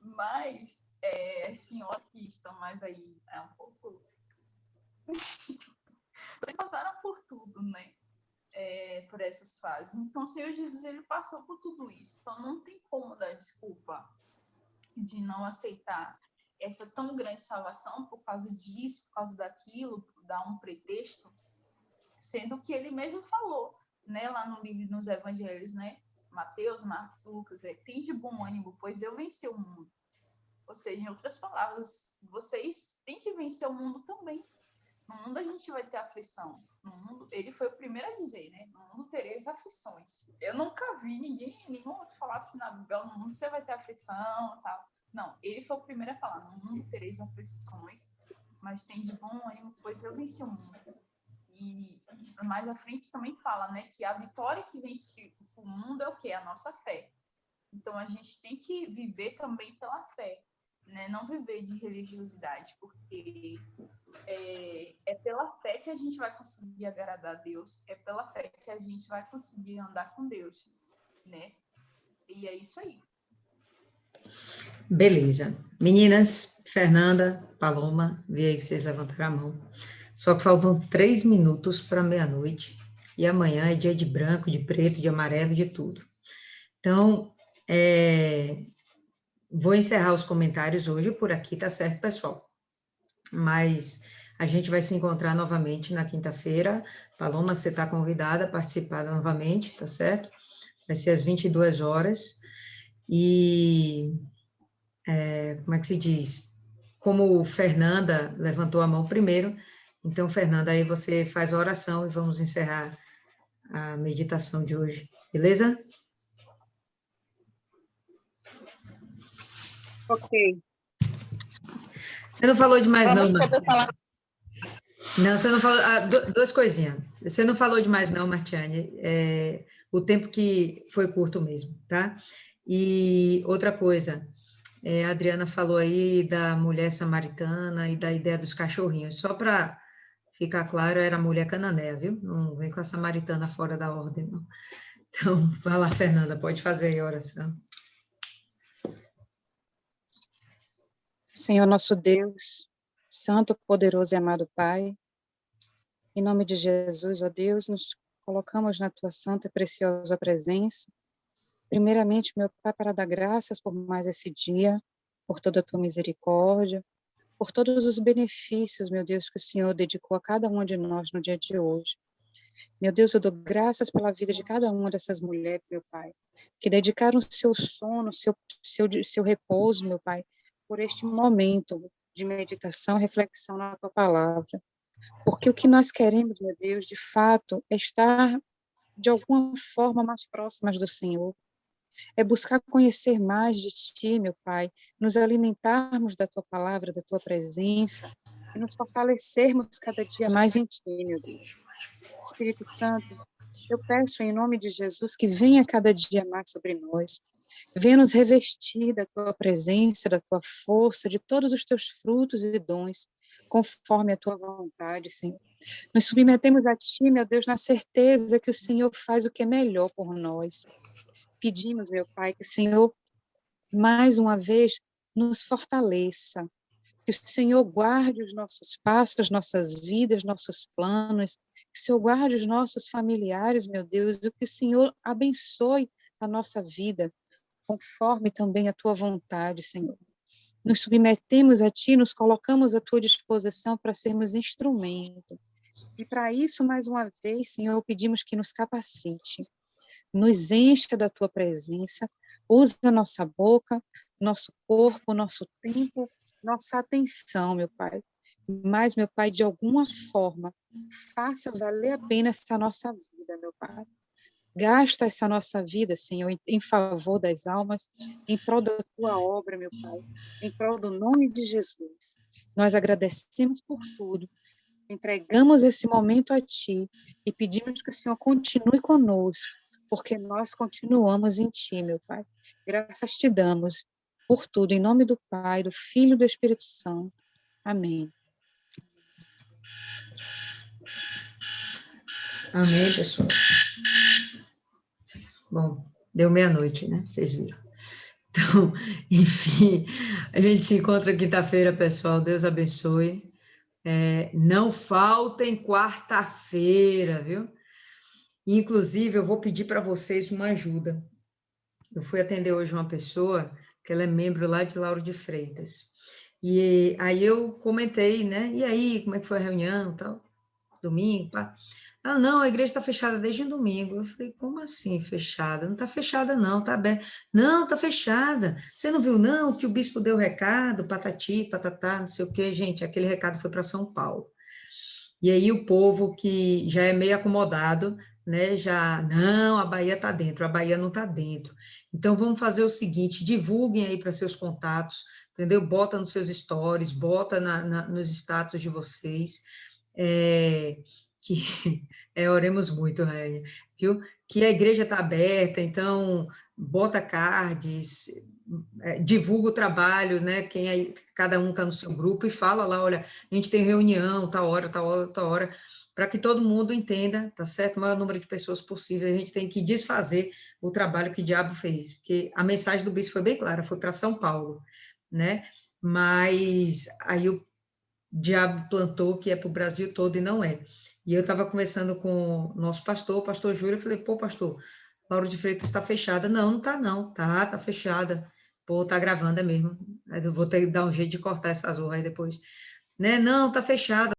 Mas as senhoras que estão mais aí um pouco... Vocês passaram por tudo, né? Por essas fases. Então, o Senhor Jesus, ele passou por tudo isso. Então, não tem como dar desculpa de não aceitar essa tão grande salvação por causa disso, por causa daquilo, por dar um pretexto, sendo que ele mesmo falou, né, lá no livro, nos evangelhos, né? Mateus, Marcos, Lucas, tem de bom ânimo, pois eu venci o mundo. Ou seja, em outras palavras, vocês têm que vencer o mundo também. No mundo a gente vai ter aflição. No mundo, ele foi o primeiro a dizer, né? No mundo tereis aflições. Eu nunca vi nenhum outro falar assim na Bíblia, no mundo você vai ter aflição e tal. Não, ele foi o primeiro a falar, no mundo tereis aflições, mas tem de bom ânimo, pois eu venci o mundo. E mais à frente também fala, né, que a vitória que vence o mundo é o quê? A nossa fé. Então, a gente tem que viver também pela fé, né? Não viver de religiosidade, porque é pela fé que a gente vai conseguir agradar a Deus, é pela fé que a gente vai conseguir andar com Deus, né? E é isso aí. Beleza. Meninas, Fernanda, Paloma, vi aí que vocês levantaram a mão. Só que faltam 3 minutos para meia-noite. E amanhã é dia de branco, de preto, de amarelo, de tudo. Então, vou encerrar os comentários hoje por aqui, tá certo, pessoal? Mas a gente vai se encontrar novamente na quinta-feira. Paloma, você está convidada a participar novamente, tá certo? Vai ser às 22 horas. E, como é que se diz? Como Fernanda levantou a mão primeiro, então, Fernanda, aí você faz a oração e vamos encerrar a meditação de hoje, beleza? Ok. Você não falou demais, Vamos não, poder falar. Não, você não falou... duas coisinhas. Você não falou demais, não, Martiane. o tempo que foi curto mesmo, tá? E outra coisa, a Adriana falou aí da mulher samaritana e da ideia dos cachorrinhos. Só para ficar claro, era a mulher cananeia, viu? Não vem com a samaritana fora da ordem, não. Então, vai lá, Fernanda, pode fazer aí a oração. Senhor nosso Deus, Santo, poderoso e amado Pai, em nome de Jesus, ó Deus, nos colocamos na Tua santa e preciosa presença. Primeiramente, meu Pai, para dar graças por mais esse dia, por toda a Tua misericórdia, por todos os benefícios, meu Deus, que o Senhor dedicou a cada uma de nós no dia de hoje. Meu Deus, eu dou graças pela vida de cada uma dessas mulheres, meu Pai, que dedicaram seu sono, seu repouso, meu Pai, por este momento de meditação, reflexão na Tua palavra. Porque o que nós queremos, meu Deus, de fato, é estar, de alguma forma, mais próximas do Senhor. É buscar conhecer mais de Ti, meu Pai, nos alimentarmos da Tua palavra, da Tua presença, e nos fortalecermos cada dia mais em Ti, meu Deus. Espírito Santo, eu peço em nome de Jesus que venha cada dia mais sobre nós, venha nos revestir da Tua presença, da Tua força, de todos os Teus frutos e dons, conforme a Tua vontade, Senhor. Nos submetemos a Ti, meu Deus, na certeza que o Senhor faz o que é melhor por nós. Pedimos, meu Pai, que o Senhor, mais uma vez, nos fortaleça, que o Senhor guarde os nossos passos, nossas vidas, nossos planos, que o Senhor guarde os nossos familiares, meu Deus, e que o Senhor abençoe a nossa vida, conforme também a Tua vontade, Senhor. Nos submetemos a Ti, nos colocamos à Tua disposição para sermos instrumento. E para isso, mais uma vez, Senhor, pedimos que nos capacite, nos encha da Tua presença, usa a nossa boca, nosso corpo, nosso tempo, nossa atenção, meu Pai. Mas, meu Pai, de alguma forma, faça valer a pena essa nossa vida, meu Pai. Gasta essa nossa vida, Senhor, em favor das almas, em prol da Tua obra, meu Pai, em prol do nome de Jesus. Nós agradecemos por tudo, entregamos esse momento a Ti e pedimos que o Senhor continue conosco, porque nós continuamos em Ti, meu Pai. Graças Te damos por tudo, em nome do Pai, do Filho e do Espírito Santo. Amém. Amém, pessoal. Bom, deu meia-noite, né? Vocês viram. Então, enfim, a gente se encontra quinta-feira, pessoal. Deus abençoe. Não faltem quarta-feira, viu? Inclusive, eu vou pedir para vocês uma ajuda. Eu fui atender hoje uma pessoa que ela é membro lá de Lauro de Freitas. E aí eu comentei, né? E aí, como é que foi a reunião e tal? Domingo, pá. Ah, não, a igreja está fechada desde o domingo. Eu falei, como assim fechada? Não está fechada, não, está aberta. Não, está fechada. Você não viu, não, que o bispo deu recado, patati, patatá, não sei o quê. Gente, aquele recado foi para São Paulo. E aí o povo que já é meio acomodado, né, já, não, a Bahia está dentro, a Bahia não está dentro. Então, vamos fazer o seguinte, divulguem aí para seus contatos, entendeu? Bota nos seus stories, bota nos status de vocês, oremos muito, Rainha, viu? Que a igreja está aberta, então, bota cards, divulga o trabalho, né? Quem aí, cada um está no seu grupo e fala lá, olha, a gente tem reunião, tal hora, para que todo mundo entenda, tá certo? O maior número de pessoas possível, a gente tem que desfazer o trabalho que o diabo fez, porque a mensagem do bispo foi bem clara, foi para São Paulo, né? Mas aí o diabo plantou que é para o Brasil todo e não é. E eu estava conversando com o nosso pastor, o pastor Júlio, eu falei, pô, pastor, Lauro de Freitas está fechada. Não, não está não, tá fechada. Pô, tá gravando, é mesmo. Eu vou ter que dar um jeito de cortar essa zorra aí depois. Né? Não, tá fechada.